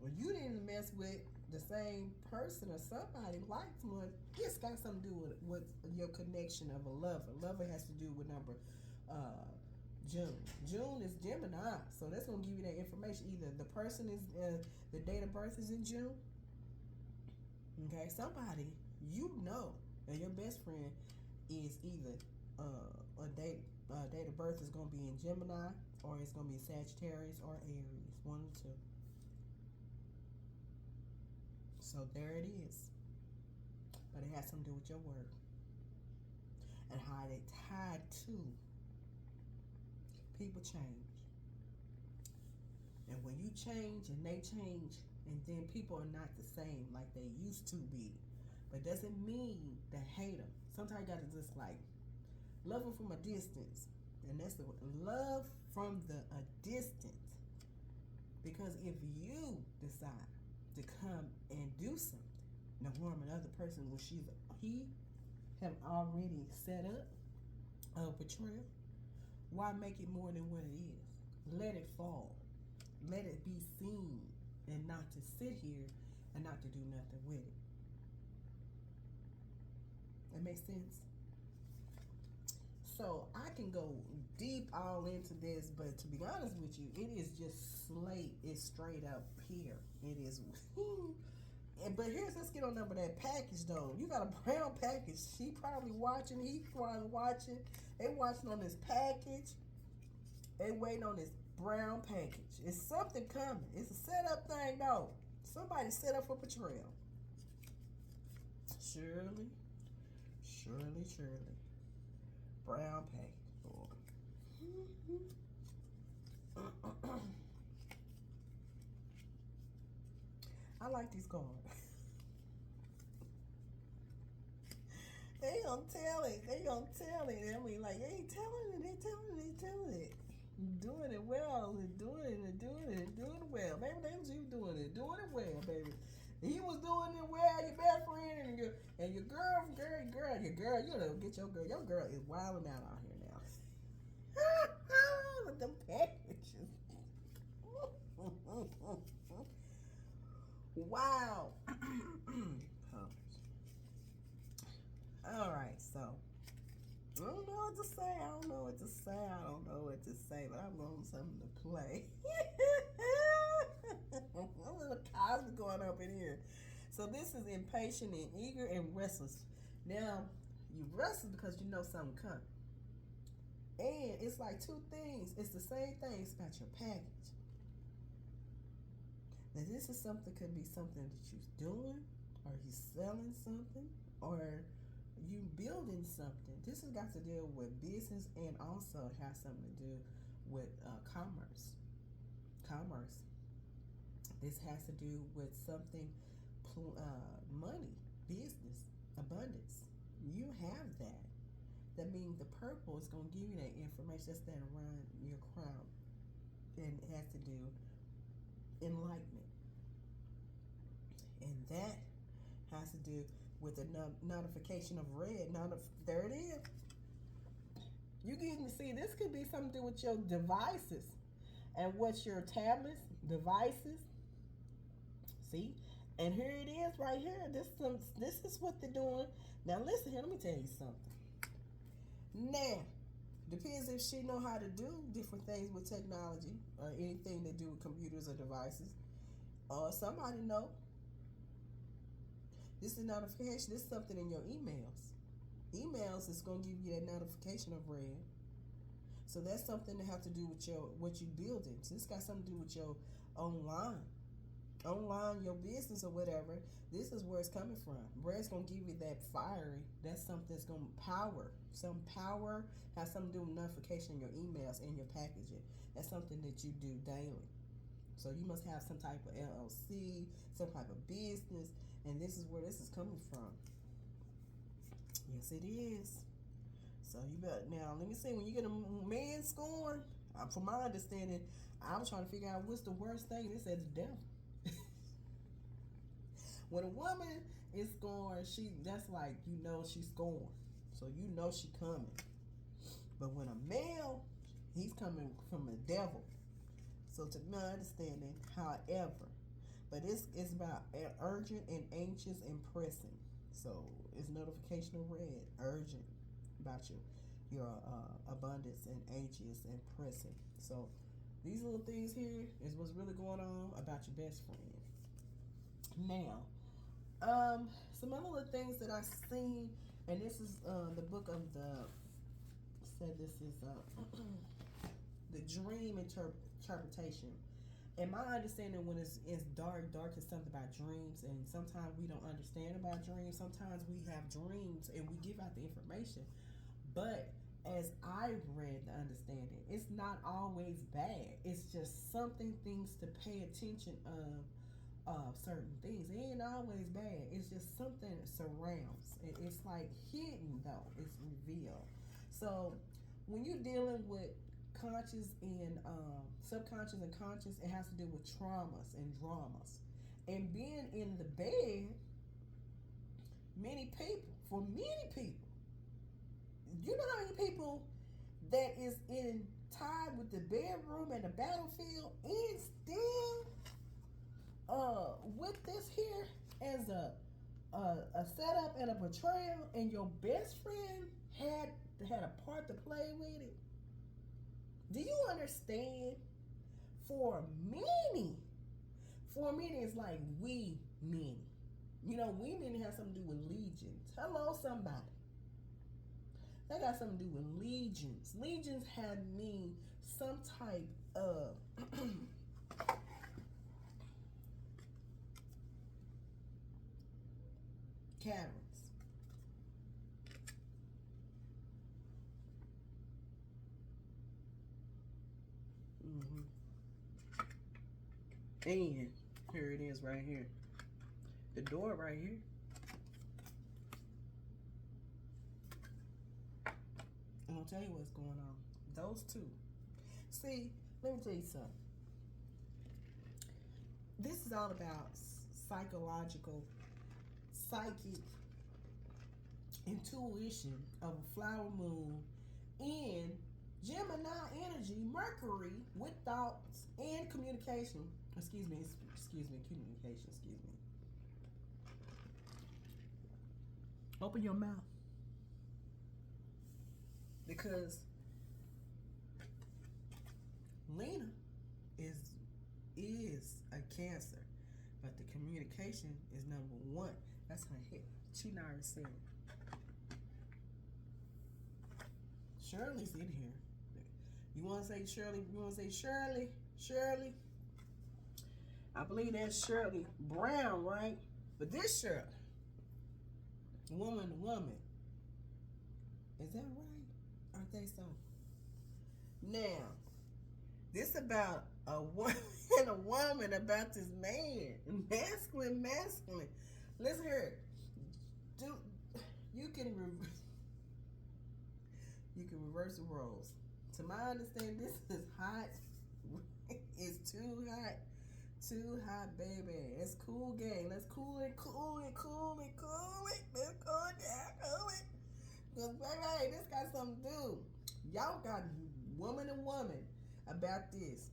or you didn't mess with the same person or somebody like someone. It's got something to do with your connection of a lover. Lover has to do with number June. June is Gemini, so that's gonna give you that information. Either the person is the date of birth is in June. Okay, somebody and your best friend is either a date of birth is gonna be in Gemini, or it's gonna be Sagittarius or Aries, one of the two. So there it is. But it has something to do with your work and how they tied to. People change. And when you change and they change, and then people are not the same like they used to be. But doesn't mean to hate them. Sometimes you got to just like love them from a distance. And that's the love from a distance. Because if you decide to come and do something to harm another person when he have already set up a betrayal, why make it more than what it is? Let it fall. Let it be seen, and not to sit here and not to do nothing with it. That makes sense? So I can go deep all into this, but to be honest with you, it is just it's straight up here. It is. But let's get on number that package though. You got a brown package. She probably watching. He probably watching. They watching on this package. They waiting on this brown package. It's something coming. It's a setup thing though. Somebody set up for betrayal. Surely. Brown package. I like these cards. They gonna tell it. They gonna tell it. I mean, like, they ain't telling it. They telling it. They telling it. Doing it well. And doing it. Doing it. Doing it well. Baby, that was you doing it. Doing it well, baby. He was doing it well. Your best friend and your girl, your girl. You know, get your girl. Your girl is wilding out here now. With them packages. Wow. All right, so I don't know what to say. I don't know what to say. I don't know what to say, but I'm going something to play. A little Cosby going up in here. So this is impatient and eager and restless. Now, you restless because you know something coming. And it's like two things. It's the same thing. It's about your package. Now, this is something, could be something that you're doing, or you selling something, or you building something. This has got to deal with business and also has something to do with commerce. This has to do with something, money, business, abundance. You have that. That means the purple is going to give you that information that's that around your crown. And it has to do enlightenment. And that has to do with the notification of red. There it is. You can see this could be something to do with your devices. And what's your tablets, devices. See? And here it is right here. This is what they're doing. Now listen here, let me tell you something. Now, depends if she know how to do different things with technology or anything to do with computers or devices. Or somebody know. This is notification. This is something in your emails. Emails is going to give you that notification of red. So that's something to have to do with what you building. So this got something to do with your online, your business or whatever. This is where it's coming from. Red's going to give you that fiery. That's something that's going to power. Some power has something to do with notification in your emails and your packaging. That's something that you do daily. So you must have some type of LLC, some type of business, and this is where this is coming from. Yes, it is. So you better, now let me see, when you get a man scorned, from my understanding, I was trying to figure out what's the worst thing. It says the devil. When a woman is scorned, that's like, you know she's scorned. So you know she coming. But when a male, he's coming from the devil. So to my understanding, however, but it's about urgent and anxious and pressing. So it's notification of red, urgent about your abundance and anxious and pressing. So these little things here is what's really going on about your best friend. Now, some other little things that I've seen, and this is the book of this is the dream interpretation. And my understanding, when it's dark is something about dreams, and sometimes we don't understand about dreams. Sometimes we have dreams and we give out the information. But as I've read the understanding, it's not always bad. It's just things to pay attention of certain things. It ain't always bad. It's just something that surrounds. It's like hidden though. It's revealed. So when you're dealing with conscious and subconscious and conscious, it has to do with traumas and dramas. And being in the bed, many people, you know how many people that is tied with the bedroom and the battlefield and still with this here as a setup and a betrayal, and your best friend had a part to play with it. Do you understand? For many, it's like we many. You know, we many have something to do with legions. Hello, somebody. That got something to do with legions. Legions had mean some type of caverns. And here it is right here. The door right here. I'm gonna tell you what's going on. Those two. See, let me tell you something. This is all about psychological, psychic intuition of a flower moon in Gemini energy, Mercury, with thoughts and communication. Communication. Open your mouth, because Lena is a Cancer, but the communication is number one. That's her hit. She already said it. Shirley's in here. You want to say Shirley? You want to say Shirley? Shirley? I believe that's Shirley Brown, right? But this Shirley, woman to woman. Is that right? I think so. Now, this about a woman and a woman about this man. Masculine. Listen here. You can reverse the roles. To my understanding, this is hot. It's too hot. Too hot, baby. It's cool game. Let's cool it. Let's cool it down. Cool it. Because, baby, this got something to do. Y'all got woman and woman about this.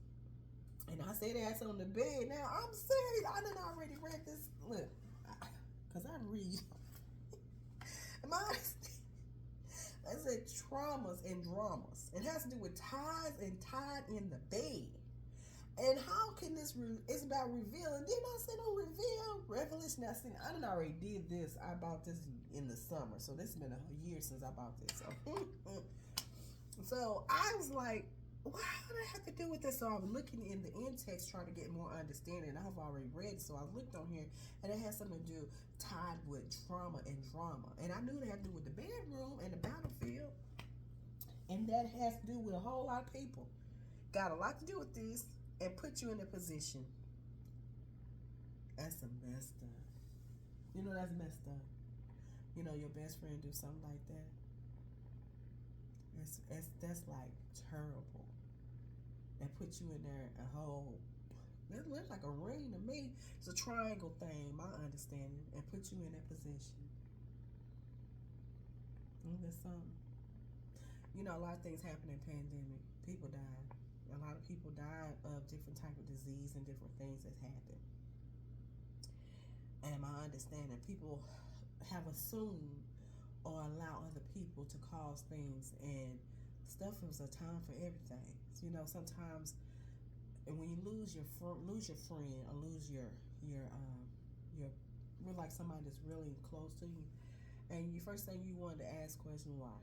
And I say that's on the bed. Now, I'm serious. I done already read this. Look, because I read. I said traumas and dramas. It has to do with ties and tied in the bed. And how can this, it's about revealing. Didn't I say don't reveal? Revelation. I done already did this. I bought this in the summer. So this has been a year since I bought this. So I was like, what do I have to do with this? So I was looking in the in-text trying to get more understanding. I've already read, so I looked on here, and it has something to do tied with trauma and drama. And I knew it had to do with the bedroom and the battlefield. And that has to do with a whole lot of people. Got a lot to do with this and put you in a position. That's messed up. You know that's messed up. You know your best friend do something like that. That's like terrible. And put you in there a whole, that looks like a ring to me. It's a triangle thing, my understanding, and put you in that position. That's something. You know, a lot of things happen in pandemic. People died. A lot of people died of different type of disease and different things that happened. And my understanding, people have assumed or allow other people to cause things, and stuff is a time for everything. So, you know, sometimes, and when you lose your friend or lose your like somebody that's really close to you, and the first thing you want to ask question why.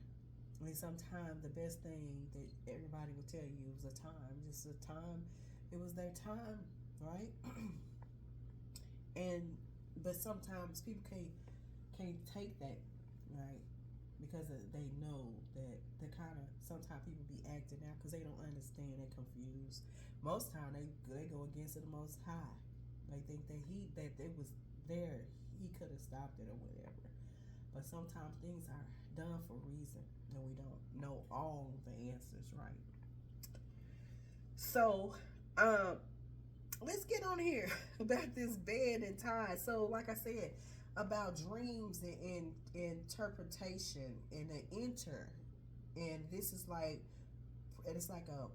I mean, sometimes the best thing that everybody will tell you was a time, just a time. It was their time, right? But sometimes people can't take that, right? Because they know that the kind of, sometimes people be acting out because they don't understand, they're confused. Most time they go against the Most High. They think that it was there, he could have stopped it or whatever. But sometimes things are done for a reason, and we don't know all the answers, right? So, let's get on here about this bed and tie. So, like I said, about dreams and interpretation and an enter. And this is like, it's like a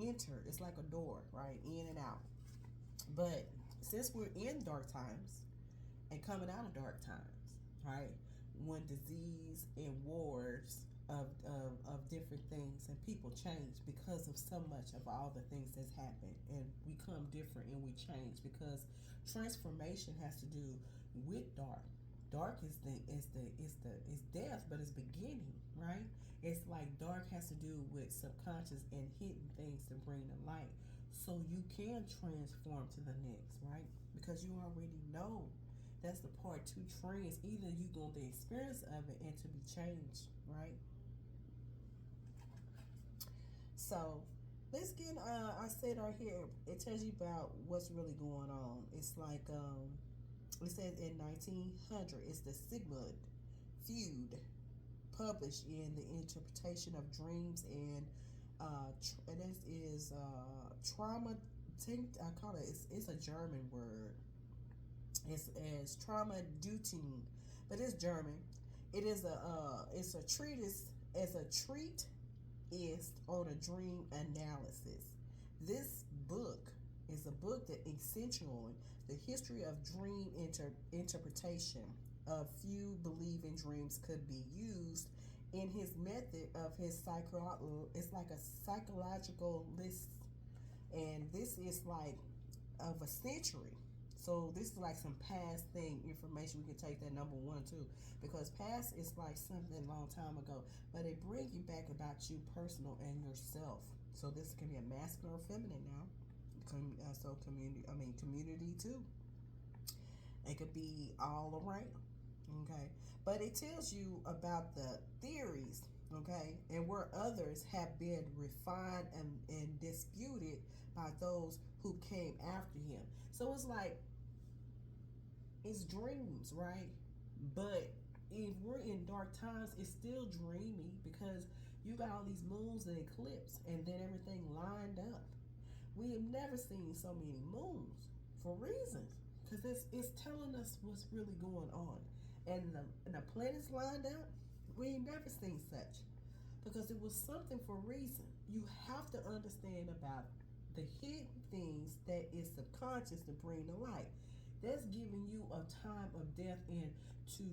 enter. It's like a door, right? In and out. But since we're in dark times and coming out of dark times, right? When disease and wars of different things and people change because of so much of all the things that's happened, and we come different and we change because transformation has to do with dark. Dark is death, but it's beginning, right? It's like dark has to do with subconscious and hidden things to bring the light, so you can transform to the next, right? Because you already know. That's the part 2 trends. Either you go the experience of it and to be changed, right? So let's get, I said right here, it tells you about what's really going on. It's like It says in 1900, it's the Sigmund Freud published in the interpretation of dreams and this is trauma. I call it. It's a German word. It's as trauma duting, but it's German. It is it's a treatise as a treat is on a dream analysis. This book is a book that accentuates the history of dream interpretation. A few believe in dreams could be used in his method of his it's like a psychological list, and this is like of a century. So this is like some past thing information. We can take that number one too, because past is like something a long time ago, but it brings you back about you personal and yourself. So this can be a masculine or feminine now. So community too. It could be all around. Okay, but it tells you about the theories. Okay, and where others have been refined and disputed by those who came after him. So it's like it's dreams, right? But if we're in dark times, it's still dreamy because you got all these moons and eclipse and then everything lined up. We have never seen so many moons for reasons because it's telling us what's really going on. And the planets lined up, we ain't never seen such because it was something for a reason. You have to understand about the hidden things that is subconscious to bring to light. That's giving you a time of death into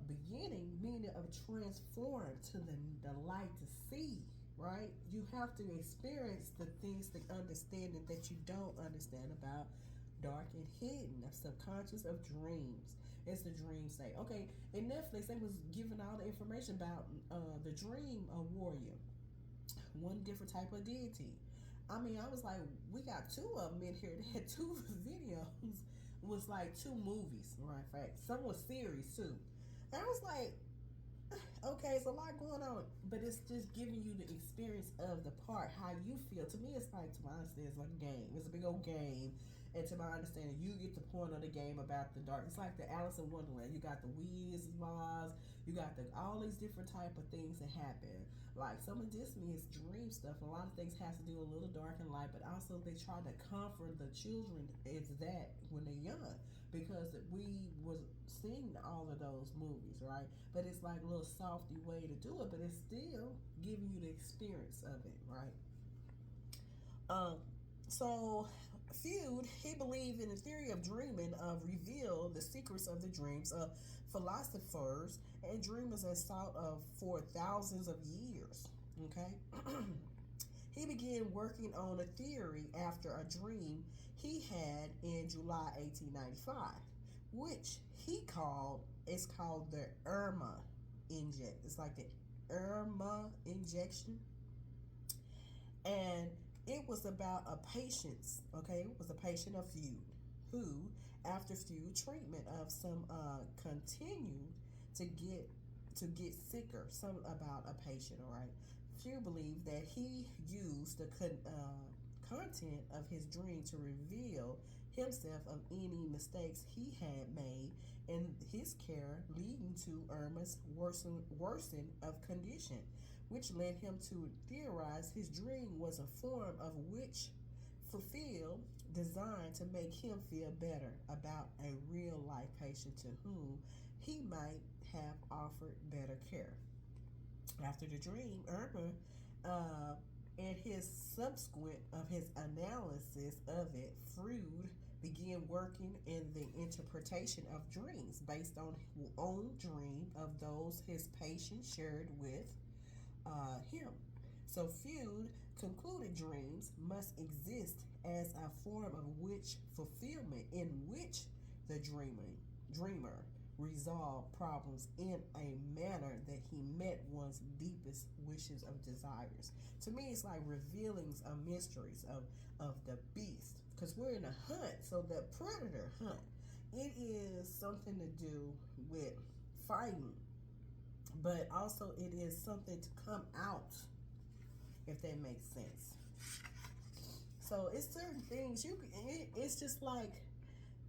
beginning, meaning of transform to the light to see, right? You have to experience the things, the understanding that you don't understand about dark and hidden, the subconscious of dreams. It's the dream state. Okay, in Netflix, they was giving all the information about the dream warrior, one different type of deity. I mean, I was like, we got two of them in here. They had two videos. It was like two movies, right? In fact, some was series too. And I was like, okay, it's a lot going on, but it's just giving you the experience of the part, how you feel. To me, it's like, to my understanding, it's like a game. It's a big old game. And to my understanding, you get the point of the game about the dark. It's like the Alice in Wonderland. You got the Wiz, Laws, you got all these different type of things that happen. Like some of this is dream stuff. A lot of things has to do a little dark and light, but also they try to comfort the children. It's that when they're young, because we was seeing all of those movies, right? But it's like a little softy way to do it, but it's still giving you the experience of it, right? So Freud, he believed in the theory of dreaming of reveal the secrets of the dreams of philosophers and dreamers as sought of for thousands of years. Okay. He began working on a theory after a dream he had in July 1895, which it's called the Irma inject. It's like the Irma injection. And it was about a patient, okay? It was a patient of Freud who, after Freud treatment of some, continued to get sicker. Some about a patient, all right? Freud believed that he used the content of his dream to reveal himself of any mistakes he had made in his care, leading to Irma's worsen of condition, which led him to theorize his dream was a form of which fulfilled, designed to make him feel better about a real life patient to whom he might have offered better care. After the dream, Irma, and his subsequent of his analysis of it, Freud began working in the interpretation of dreams based on his own dream of those his patient shared with him. So Freud concluded dreams must exist as a form of which fulfillment in which the dreamer resolved problems in a manner that he met one's deepest wishes of desires. To me, it's like revealings of mysteries of the beast, because we're in a hunt. So the predator hunt, it is something to do with fighting, but also it is something to come out, if that makes sense. So it's certain things it's just like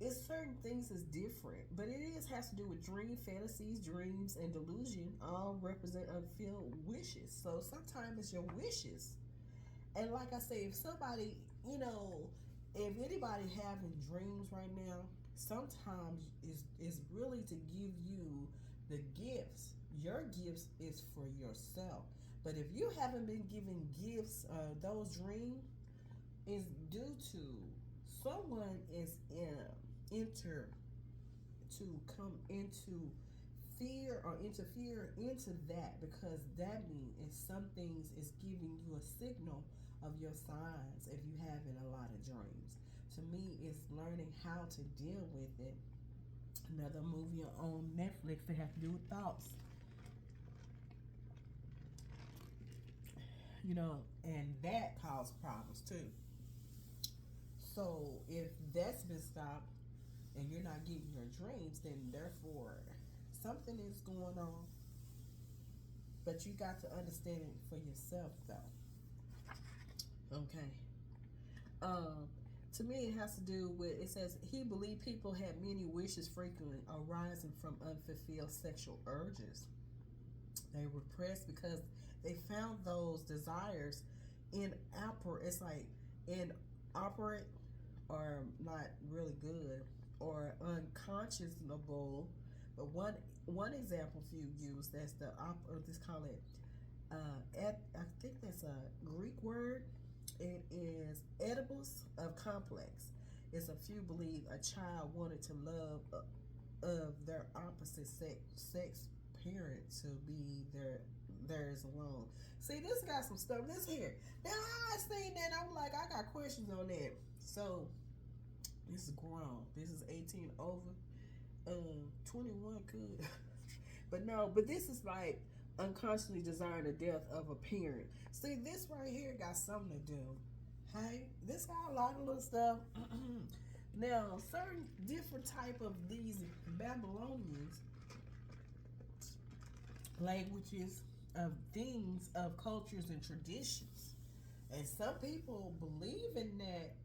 it's certain things is different, but it is has to do with dream fantasies, dreams, and delusion. All represent unfulfilled wishes. So sometimes it's your wishes. And like I say, if somebody, if anybody having dreams right now, sometimes is really to give you the gifts. Your gifts is for yourself. But if you haven't been given gifts, those dreams is due to someone is enter to come into fear or interfere into that, because that means some things is giving you a signal of your signs if you having a lot of dreams. To me, it's learning how to deal with it. Another movie on Netflix that has to do with thoughts, and that caused problems too. So if that's been stopped and you're not getting your dreams, then therefore something is going on. But you got to understand it for yourself, though. Okay. Um, to me, it has to do with. It says he believed people had many wishes, frequently arising from unfulfilled sexual urges. They were repressed because they found those desires inoperate. It's like inoperate or not really good or unconscionable. But one example few use that's the or this call it I think that's a Greek word. It is edibles of complex. It's a few believe a child wanted to love of their opposite sex parent to be theirs alone. See, this got some stuff. This here. Now I seen that. I'm like, I got questions on that. So this is grown. This is 18 over. 21 could. But no, but this is like unconsciously desiring the death of a parent. See, this right here got something to do. Hey, this got a lot of little stuff. Now, certain different type of these Babylonians languages of things of cultures and traditions, and some people believe in that.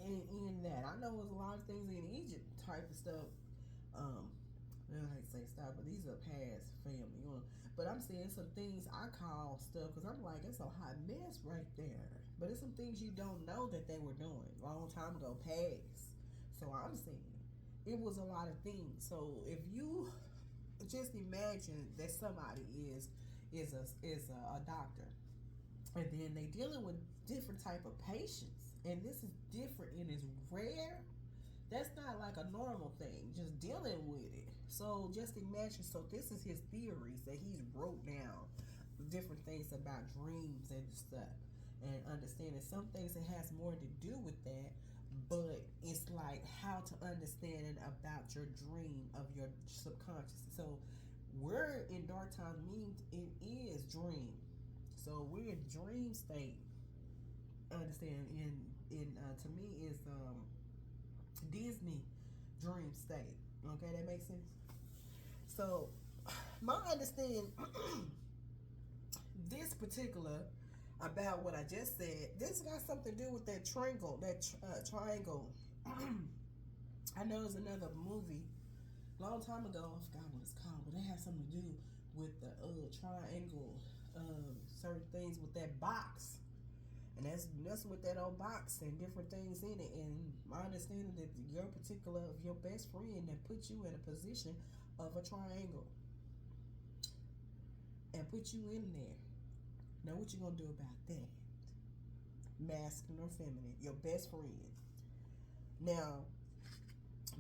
In that, I know there's a lot of things in Egypt type of stuff. I don't like to say stuff, but these are past family. But I'm saying some things I call stuff because I'm like, it's a hot mess right there. But it's some things you don't know that they were doing long time ago, past. So I'm saying it was a lot of things. So if you just imagine that somebody is a doctor, and then they dealing with different type of patients, and this is different and it's rare. That's not like a normal thing, just dealing with it. So just imagine. So this is his theories that he's wrote down, different things about dreams and stuff, and understanding some things that has more to do with that. But it's like how to understand about your dream of your subconscious. So we're in dark times means it is dream. So we're in dream state. Understand in to me is Disney dream state. Okay, that makes sense. So my understanding this particular about what I just said, this got something to do with that triangle. Triangle. I know there's another movie long time ago. I forgot what it's called, but it has something to do with the triangle. Certain things with that box. And that's messing with that old box and different things in it. And my understanding that your best friend that put you in a position of a triangle and put you in there. Now what you gonna do about that? Masculine or feminine? Your best friend. Now,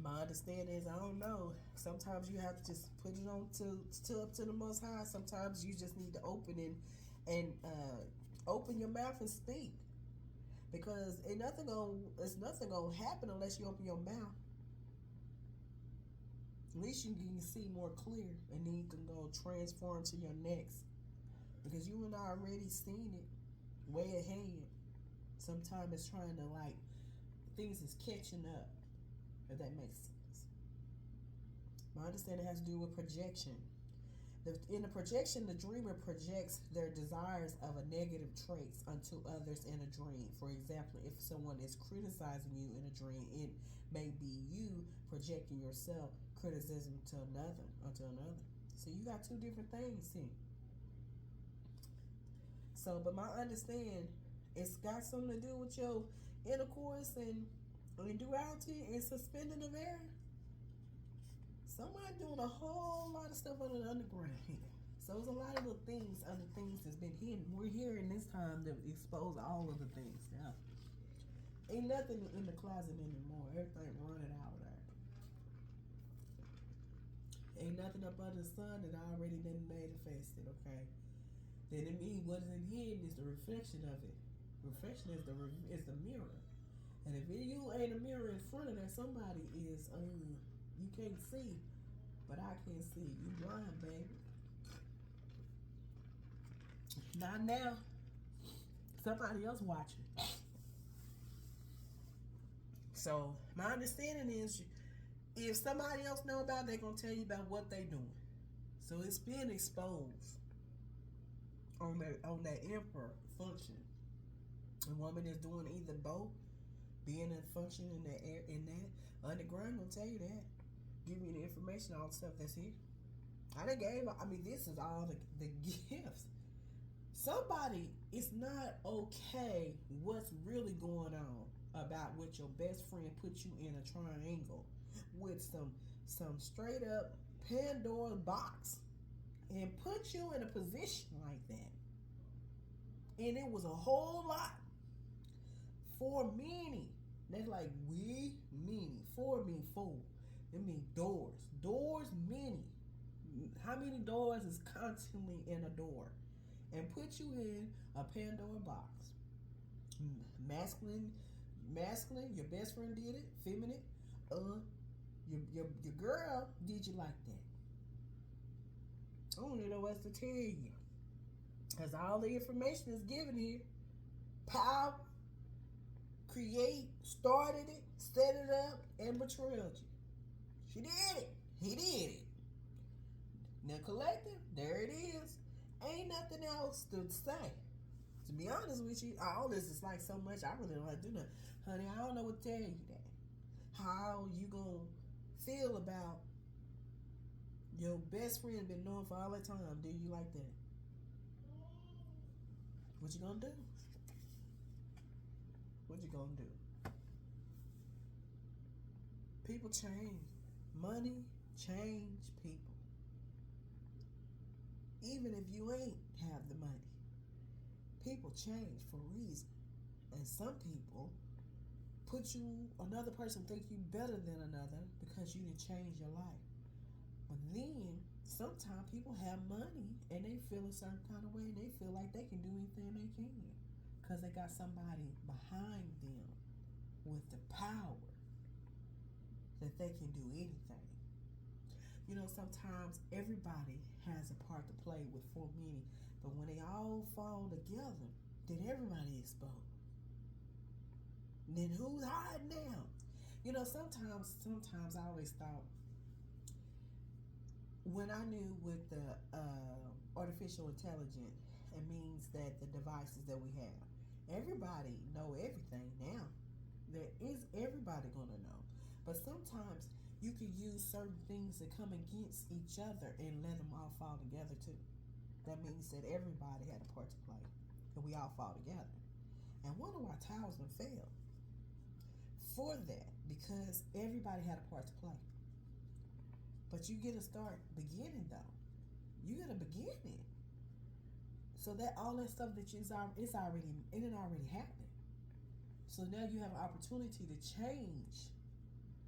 my understanding is I don't know. Sometimes you have to just put it on to up to the Most High. Sometimes you just need to and open your mouth and speak, because it's nothing gonna happen unless you open your mouth. At least you can see more clear, and then you can go transform to your next, because you and I already seen it way ahead. Sometimes it's trying to like things is catching up, if that makes sense. My understanding has to do with projection. In the projection, the dreamer projects their desires of a negative traits onto others in a dream. For example, if someone is criticizing you in a dream, it may be you projecting yourself criticism to another onto another. So you got two different things here. So, but my understand, it's got something to do with your intercourse and duality and suspending of air. Somebody doing a whole lot of stuff under the underground here. So there's a lot of little things, other things that's been hidden. We're here in this time to expose all of the things. Yeah. Ain't nothing in the closet anymore. Everything running out there. Ain't nothing up under the sun that already been manifested, okay? Then it means what is in hidden is the reflection of it. Reflection is the mirror. And if you ain't a mirror in front of that, somebody is you can't see, but I can see. You blind, baby. Not now. Somebody else watching. So my understanding is, if somebody else know about it, they're gonna tell you about what they doing. So it's being exposed on that emperor function. A woman is doing either both, being a function in that air in that underground gonna tell you that. Give you the information, all the stuff that's here. This is all the gifts. Somebody, it's not okay what's really going on about what your best friend put you in a triangle with some straight up Pandora box and put you in a position like that. And it was a whole lot for many. That's like we, many. For me, four. It means doors. Doors, many. How many doors is constantly in a door? And put you in a Pandora box. Masculine, your best friend did it. Feminine, your girl did you like that. I don't even know what else to tell you. Because all the information is given here. Power, create, started it, set it up, and betrayed you. She did it. He did it. Now collective, there it is. Ain't nothing else to say. To be honest with you, all this is like so much, I really don't have to do nothing. Honey, I don't know what to tell you that. How you gonna feel about your best friend been knowing for all that time? Do you like that? What you gonna do? What you gonna do? People change. Money change people. Even if you ain't have the money. People change for a reason. And some people another person think you better than another because you didn't change your life. But then, sometimes people have money and they feel a certain kind of way and they feel like they can do anything they can because they got somebody behind them with the power that they can do anything. You know, sometimes everybody has a part to play with for many, but when they all fall together, then everybody is exposed. Then who's hiding now? You know, sometimes I always thought, when I knew with the artificial intelligence, it means that the devices that we have, everybody know everything now. There is everybody gonna know. But sometimes you can use certain things that come against each other and let them all fall together too. That means that everybody had a part to play, and we all fall together. And one of our towers failed for that because everybody had a part to play. But you get to start beginning though. You got to begin it. So that all that stuff that it already happened. So now you have an opportunity to change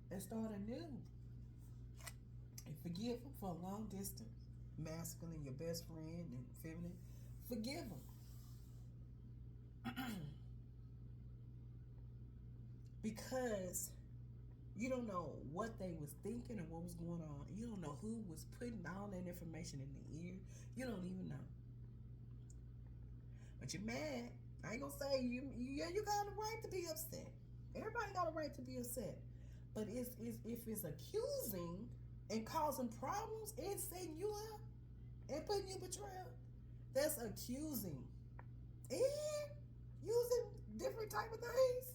and start anew. And forgive them for a long distance. Masculine, your best friend, and feminine. Forgive them. Because you don't know what they was thinking and what was going on. You don't know who was putting all that information in their ear. You don't even know. But you're mad. I ain't gonna say you got a right to be upset. Everybody got a right to be upset. But if it's accusing and causing problems and setting you up, and putting you in betrayal. That's accusing and using different type of things.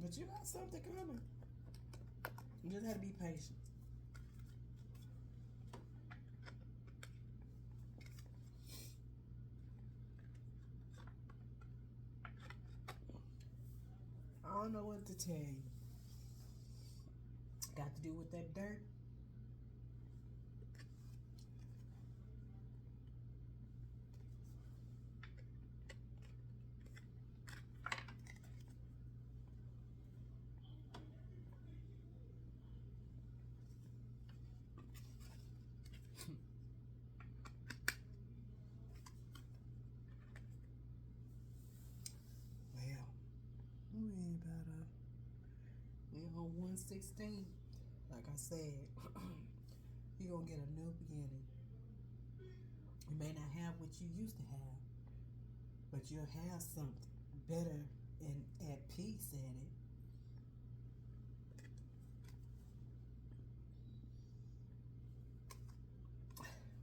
But you got something coming. You just have to be patient. I don't know what to tell you. Got to do with that dirt. Well, we're on 116. Like I said, you're gonna get a new beginning. You may not have what you used to have, but you'll have something better and at peace at it.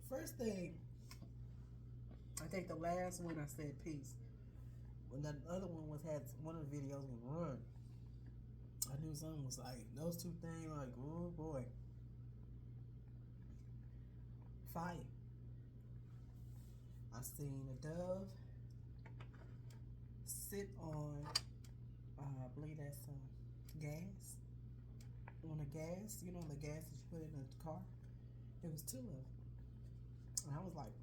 First thing, I think the last one I said peace. When the other one had one of the videos was run. I knew something was like those two things. Like, oh boy, fire. I seen a dove sit on, I believe that's gas. On the gas, you know, the gas that you put in the car. It was two of them, and I was like,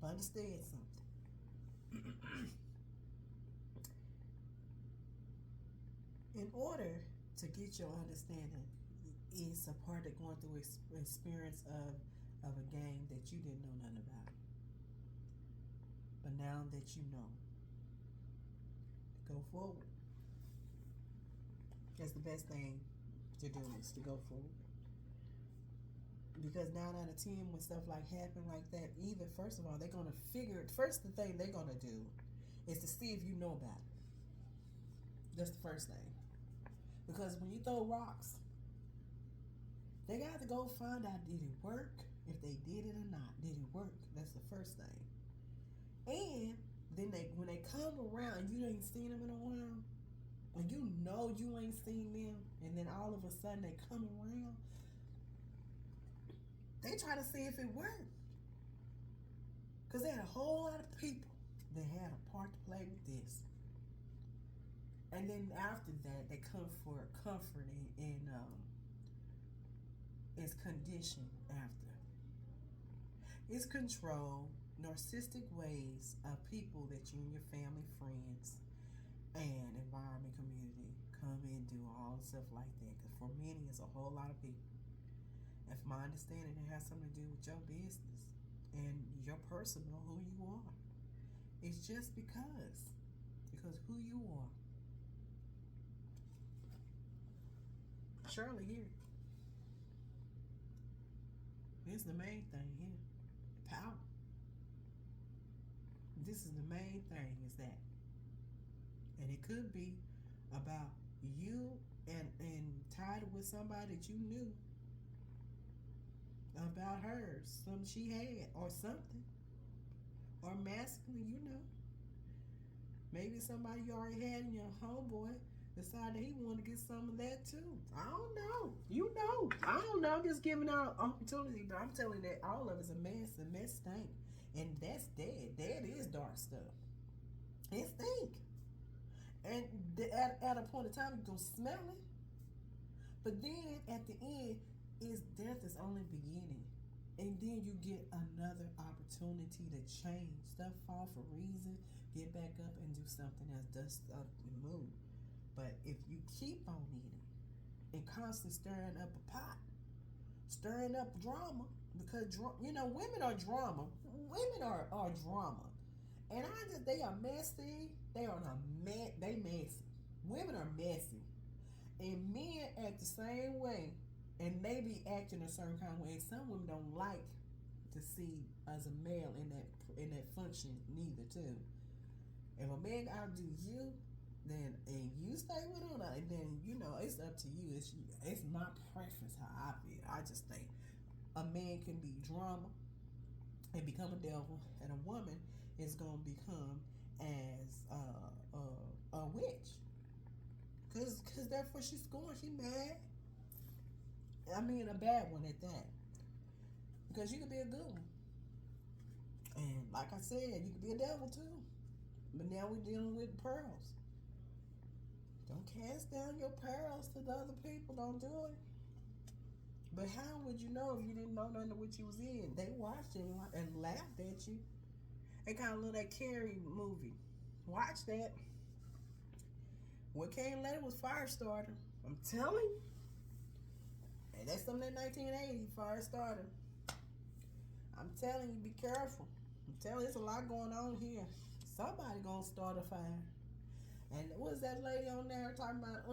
I understand something. In order to get your understanding, it's a part of going through experience of a game that you didn't know nothing about. But now that you know, go forward. That's the best thing to do, is to go forward. Because 9 out of 10, when stuff like happen like that, even first of all, they're gonna figure it. First, the thing they're gonna do is to see if you know about it. That's the first thing. Because when you throw rocks, they got to go find out, did it work? If they did it or not, did it work? That's the first thing. And then when they come around, you ain't seen them in a while, and you know you ain't seen them, and then all of a sudden they come around, they try to see if it worked. Because they had a whole lot of people that had a part to play with this. And then after that, they come for comfort and it's conditioned after. It's control, narcissistic ways of people that you and your family, friends, and environment, community come and do all stuff like that. Because for many, it's a whole lot of people. If my understanding, it has something to do with your business and your personal, who you are. It's just because who you are. Shirley here. This is the main thing here. Power. This is the main thing, is that. And it could be about you and tied with somebody that you knew about her, something she had, or something. Or masculine, you know. Maybe somebody you already had in your homeboy decided he wanted to get some of that too. I don't know. You know. I don't know. I'm just giving out opportunity, but I'm telling you that all of it's a mess. A mess stink. And that's dead. Dead is dark stuff. It stink. And at a point in time, you're going to smell it. But then at the end, death is only beginning. And then you get another opportunity to change. Stuff fall for a reason. Get back up and do something else. Dust up and move. But if you keep on eating and constantly stirring up a pot, stirring up drama, because women are drama. Women are drama, and they are messy. They messy. Women are messy, and men act the same way, and they be acting a certain kind of way. And some women don't like to see as a male in that function neither too. If a man outdo you, then and you stay with him, and then it's up to you. It's my preference how I feel. I just think a man can be drama and become a devil, and a woman is gonna become as a witch. Cause that's what she's going. She mad. I mean, a bad one at that. Because you could be a good one, and like I said, you could be a devil too. But now we're dealing with pearls. Don't cast down your pearls to the other people. Don't do it. But how would you know if you didn't know none of what you was in? They watched it and laughed at you. They kind of look that Carrie movie. Watch that. What came later was Firestarter. I'm telling you. And that's something that 1980 Firestarter. I'm telling you, be careful. I'm telling you, there's a lot going on here. Somebody gonna start a fire. And what was that lady on there talking about?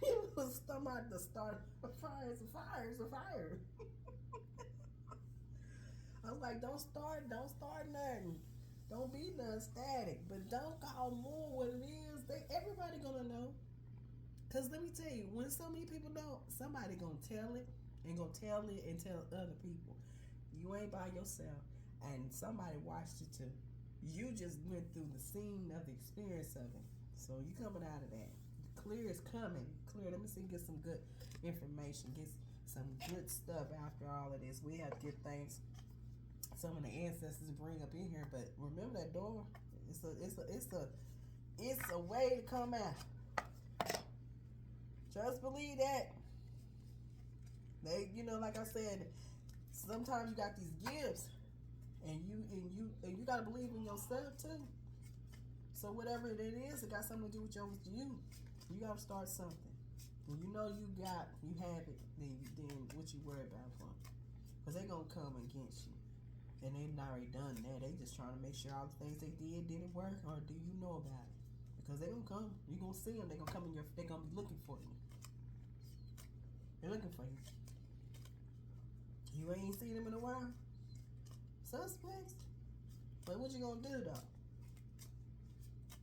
It was somebody to start a fire. It's a fire. It's a fire. I was like, don't start nothing. Don't be nothing static. But don't call more what it is. Everybody gonna know. Cause let me tell you, when so many people know, somebody gonna tell it and tell other people. You ain't by yourself, and somebody watched you too. You just went through the scene of the experience of it. So you coming out of that. Clear is coming. Clear. Let me see, get some good information. Get some good stuff after all of this. We have to get things some of the ancestors bring up in here, but remember that door. It's a way to come out. Just believe that. Like I said, sometimes you got these gifts. And you gotta believe in yourself too. So whatever it is, it got something to do with you. You gotta start something. When you know you have it, then what you worry about for? Because they gonna come against you, and they've already done that. They just trying to make sure all the things they didn't work, or do you know about it? Because they gonna come. You gonna see them. They gonna come in your. They gonna be looking for you. They're looking for you. You ain't seen them in a while. Suspects. But what you gonna do though?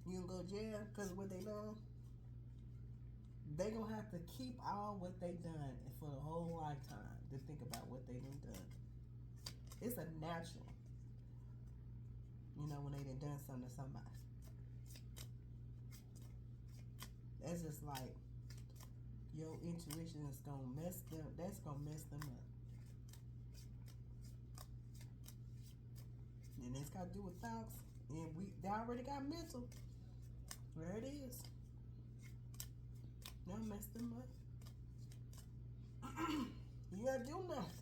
You gonna go to jail because of what they done? They gonna have to keep all what they done for the whole lifetime to think about what they done. It's a natural. When they done something to somebody. That's just like your intuition is gonna mess them. That's gonna mess them up. And it's got to do with thoughts. And they already got mental. There it is. Now mess them up. You gotta do nothing.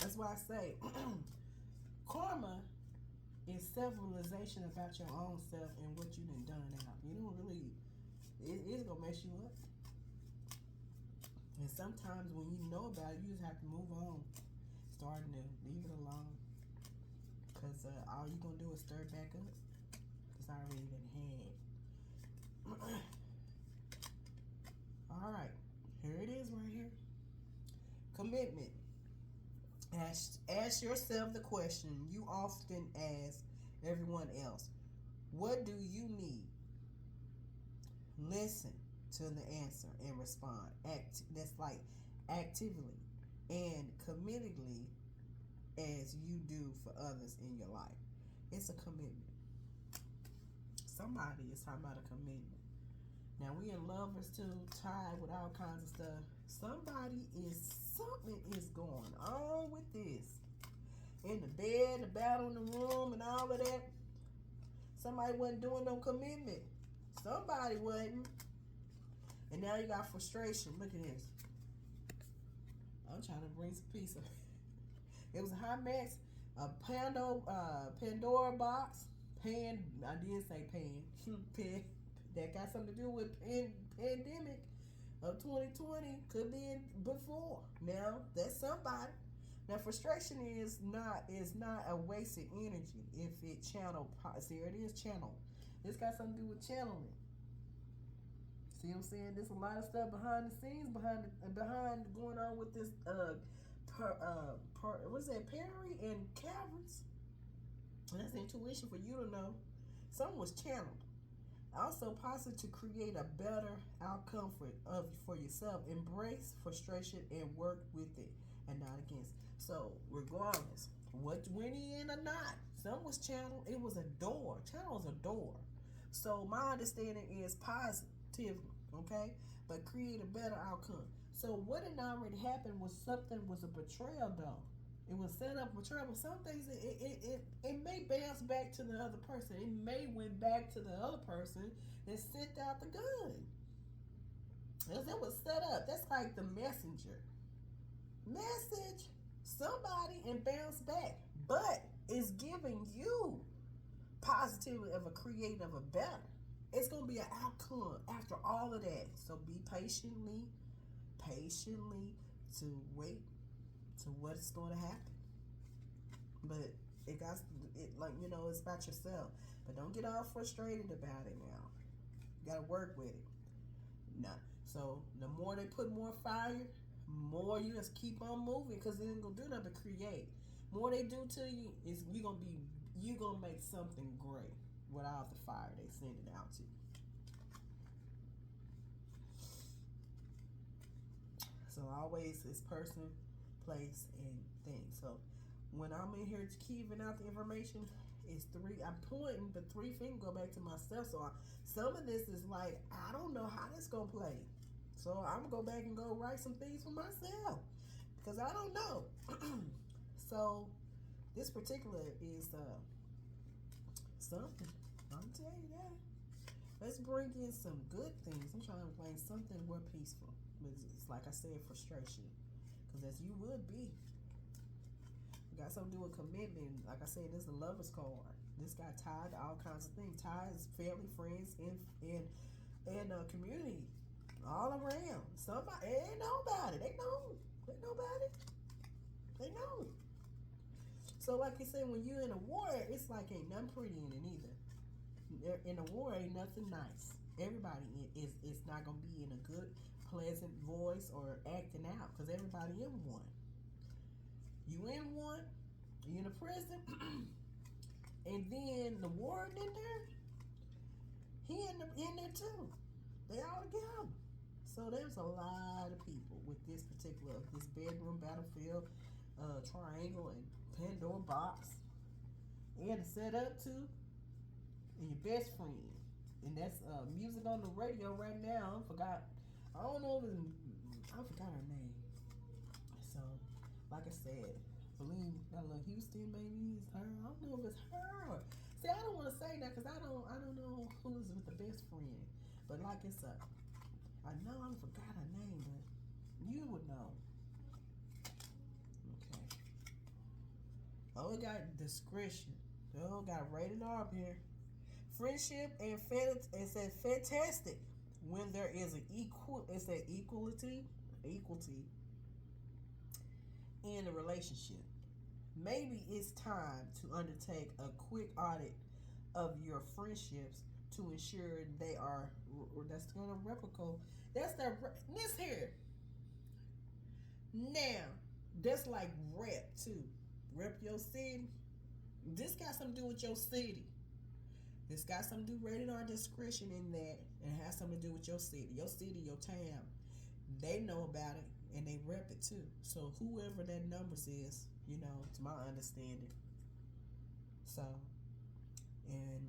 That's why I say karma is self-realization about your own self and what you done out. You don't really, it's gonna mess you up. And sometimes when you know about it, you just have to move on. Starting to leave it alone. Because all you going to do is stir it back up. It's already been had. Alright. Here it is right here. Commitment. Ask yourself the question you often ask everyone else. What do you need? Listen to the answer and respond. That's like actively and committedly as you do for others in your life. It's a commitment. Somebody is talking about a commitment. Now we in lovers too, tied with all kinds of stuff. Something is going on with this. In the bed, the battle in the room, and all of that. Somebody wasn't doing no commitment. Somebody wasn't. And now you got frustration. Look at this. I'm trying to bring some peace up. It was a hot mess. A Pandora box. I didn't say pan. That got something to do with pandemic of 2020. Could be before. Now, that's somebody. Now, frustration is not a wasted energy if it channeled. See, it is channeled. This got something to do with channeling. See what I'm saying? There's a lot of stuff behind the scenes, behind going on with this what is that, Perry and Caverns. And that's intuition for you to know. Something was channeled. Also, positive to create a better outcome for yourself. Embrace frustration and work with it and not against. So, regardless, what went in or not, something was channeled. It was a door. Channel is a door. So, my understanding is positive, okay? But create a better outcome. So, what had already happened was something was a betrayal, though. It was set up betrayal, but some things it may bounce back to the other person. It may went back to the other person that sent out the gun. Because it was set up. That's like the messenger. Message somebody and bounce back. But it's giving you positivity of a creative, a better. It's gonna be an outcome after all of that. So be patiently to wait to what's going to happen. But it's about yourself. But don't get all frustrated about it now. You got to work with it. Nah. So the more they put more fire, more you just keep on moving, because it ain't gonna do nothing but create. More they do to you is you gonna make something great without the fire they send it out to you. So always it's person, place, and thing. So when I'm in here keeping out the information, it's three. I'm pointing, but three fingers go back to myself. So some of this is like, I don't know how this gonna play. So I'm gonna go back and go write some things for myself, because I don't know. So this particular is something. I'm tell you that. Let's bring in some good things. I'm trying to find something more peaceful. It's like I said, frustration. Because as you would be. It got something to do with commitment. Like I said, this is the lover's card. This got tied to all kinds of things. Ties, family, friends, and community. All around. Somebody, they know about it. They know. They know about it. They know. So like you said, when you're in a war, it's like ain't nothing pretty in it either. In a war, ain't nothing nice. Everybody is not going to be in a good, pleasant voice or acting out, because everybody in one. You in one, you in a prison, and then the warden in there, he in there too. They all together. So there's a lot of people with this bedroom battlefield, triangle and Pandora box, and to set up to, and your best friend. And that's music on the radio right now. I don't know if I forgot her name. So, like I said, believe that little Houston maybe is her. I don't know if it's her. See, I don't want to say that because I don't know who's with the best friend. But like it's I know I forgot her name, but you would know. Okay. Oh, it got discretion. Oh, got rated R up here. Friendship and it says fantastic when there is equality in a relationship. Maybe it's time to undertake a quick audit of your friendships to ensure they are that's gonna replicate. That's this here. Now that's like rep too. Rep your city. This got something to do with your city. This got something to do with rated R discretion in that, and it has something to do with your city, your town. They know about it and they rep it too. So whoever that numbers is, to my understanding. So, and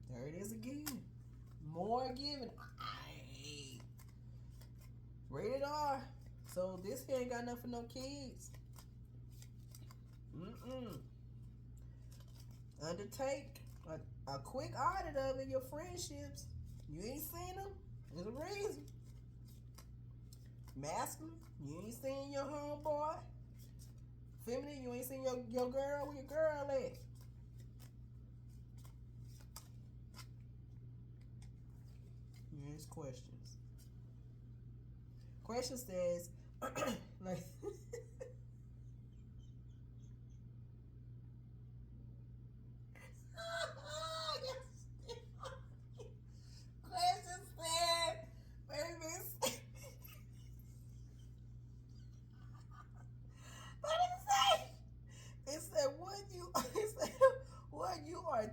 there it is again. More giving. Rated R. So this here ain't got nothing for no kids. Undertake a quick audit of your friendships. You ain't seen them. There's a reason. Masculine, you ain't seen your homeboy. Feminine, you ain't seen your girl. Where your girl at? Here's questions. Question says, like.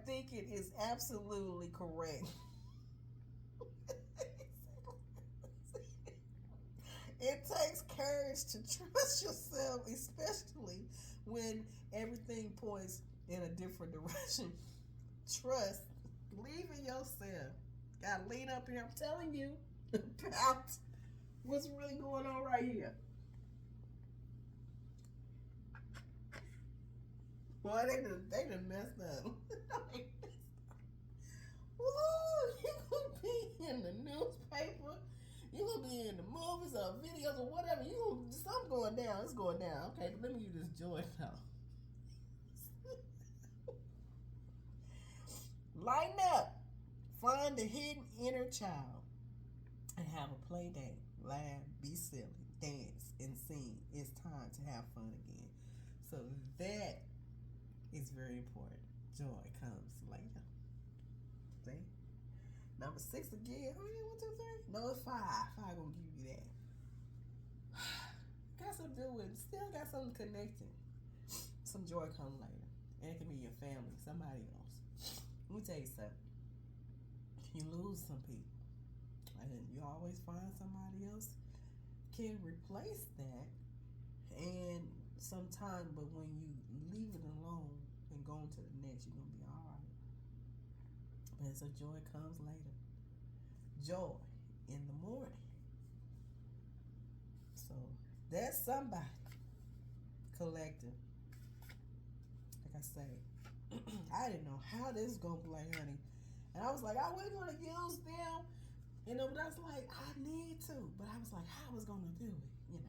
Thinking is absolutely correct. It takes courage to trust yourself, especially when everything points in a different direction. Trust, believe in yourself. Gotta lean up here. I'm telling you about what's really going on right here. Boy, they done messed up. Woo, you gonna be in the newspaper. You gonna be in the movies or videos or whatever. You gonna something going down. It's going down. Okay, but let me use this joy now. Lighten up. Find the hidden inner child and have a play date. Laugh, be silly, dance, and sing. It's time to have fun again. So that is very important. Joy comes later. See? Number 6 again. Oh yeah, 1, 2, 3. No, it's 5. 5 gonna give you that. Got something to do with. Still got something connecting. Some joy comes later, and it can be your family, somebody else. Let me tell you something. You lose some people, and you always find somebody else can replace that. And sometime, but when you leave it alone and go on to the next, you're gonna be all right. And so joy comes later. Joy in the morning. So that's somebody collective. Like I say, I didn't know how this was gonna play, honey. And I was like, I wasn't gonna use them, but I was like, I need to. But I was like, how I was gonna do it.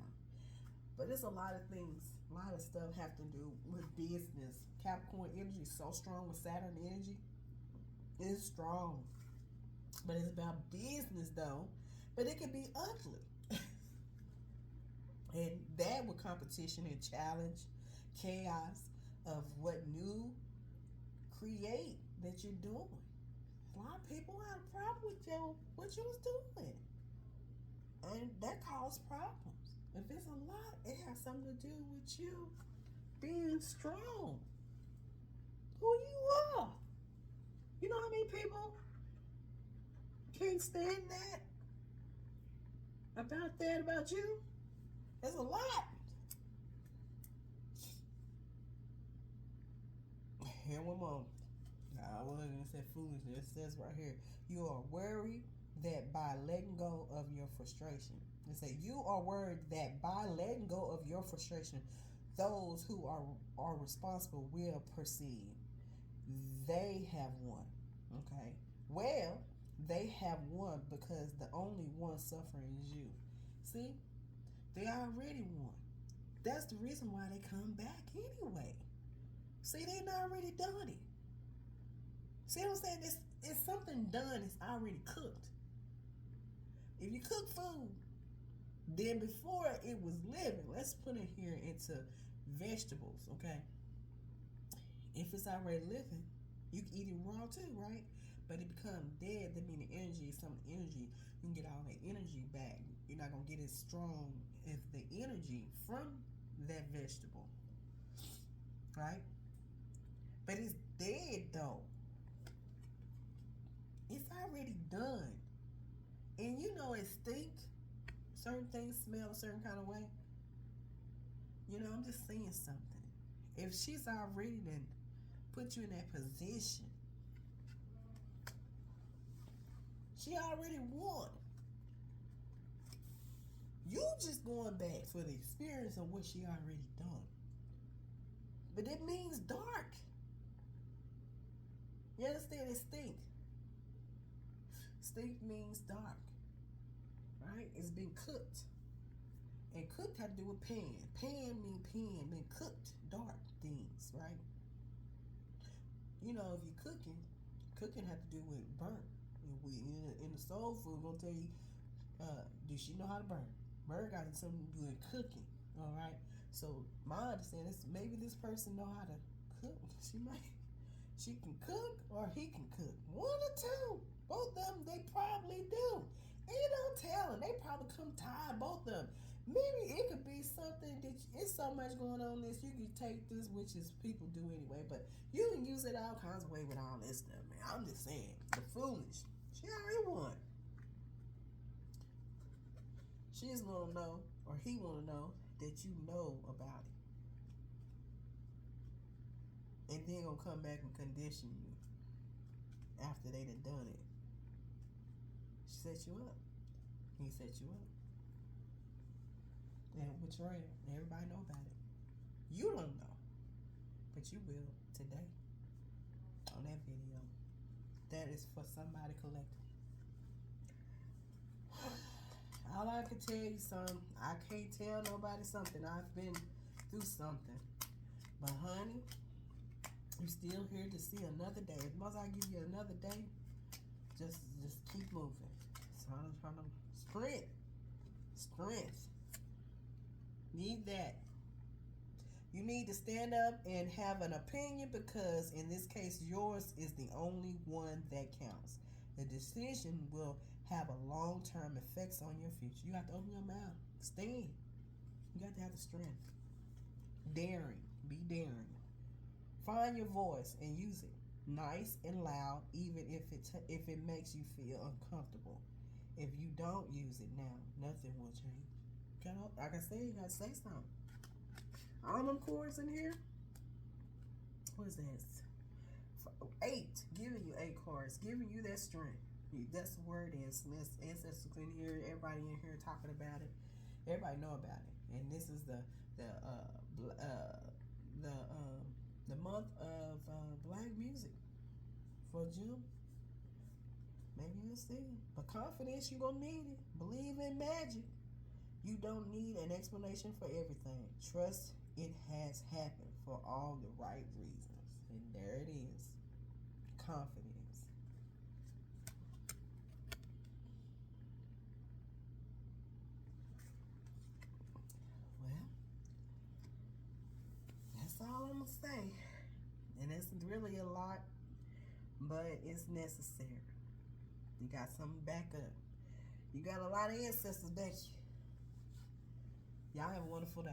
But it's a lot of things, a lot of stuff have to do with business. Capricorn energy is so strong with Saturn energy. It's strong. But it's about business though. But it can be ugly. And that with competition and challenge, chaos of what new create that you're doing. A lot of people had a problem with what you was doing. And that caused problems. If it's a lot, it has something to do with you being strong. Who you are. You know how many people can't stand that? About you? There's a lot. Here one more. I wasn't gonna say foolishness. It says right here, you are worried that by letting go of your frustration. It says you are worried that by letting go of your frustration, those who are responsible will perceive they have won. Okay. Well, they have won because the only one suffering is you. See, they already won. That's the reason why they come back anyway. See, they already done it. See what I'm saying? It's something done. It's already cooked. If you cook food, then before it was living, let's put it here into vegetables, okay? If it's already living, you can eat it raw too, right? But it becomes dead, that means the energy is some energy. You can get all that energy back. You're not going to get as strong as the energy from that vegetable, right? But it's dead though. It's already done. And you know it stinks. Certain things smell a certain kind of way. I'm just saying something. If she's already then put you in that position, she already won. You just going back for the experience of what she already done. But it means dark. You understand? It stink. Stink means dark. Right? It's been cooked. And cooked had to do with pan. Pan means been cooked, dark things, right? If you're cooking had to do with burnt. In the soul food, gonna tell you, does she know how to burn? Burn got something to do with cooking, all right? So my understanding is maybe this person know how to cook. She can cook or he can cook. One or two. Both of them, they probably do. And you don't tell them. They probably come tired, both of them. Maybe it could be something that it's so much going on this. You can take this, which is people do anyway, but you can use it all kinds of way with all this stuff, man. I'm just saying, the foolish. She already won. She just wanna know, or he wanna know that you know about it, and then gonna come back and condition you after they done it. She set you up. He set you up. And betrayal. Everybody know about it. You don't know, but you will today on that video. That is for somebody collective. All I can tell you, son, I can't tell nobody something. I've been through something, but honey, you still here to see another day. As much as I give you another day, just keep moving. So I'm trying to strength. Need that. You need to stand up and have an opinion, because in this case, yours is the only one that counts. The decision will have a long-term effects on your future. You have to open your mouth. Stand. You got to have the strength. Daring. Be daring. Find your voice and use it. Nice and loud, even if it makes you feel uncomfortable. If you don't use it now, nothing will change. Like I said, you gotta say something. All them chords in here. What is this? 8. Giving you 8 chords. Giving you that strength. That's the word is. Ancestors in here. Everybody in here talking about it. Everybody know about it. And this is the month of black music for June. Maybe you'll see. But confidence, you gonna need it. Believe in magic. You don't need an explanation for everything. Trust it has happened for all the right reasons. And there it is. Confidence. Well, that's all I'm going to say. And it's really a lot, but it's necessary. You got something back up. You got a lot of ancestors, don't you? Y'all have a wonderful day.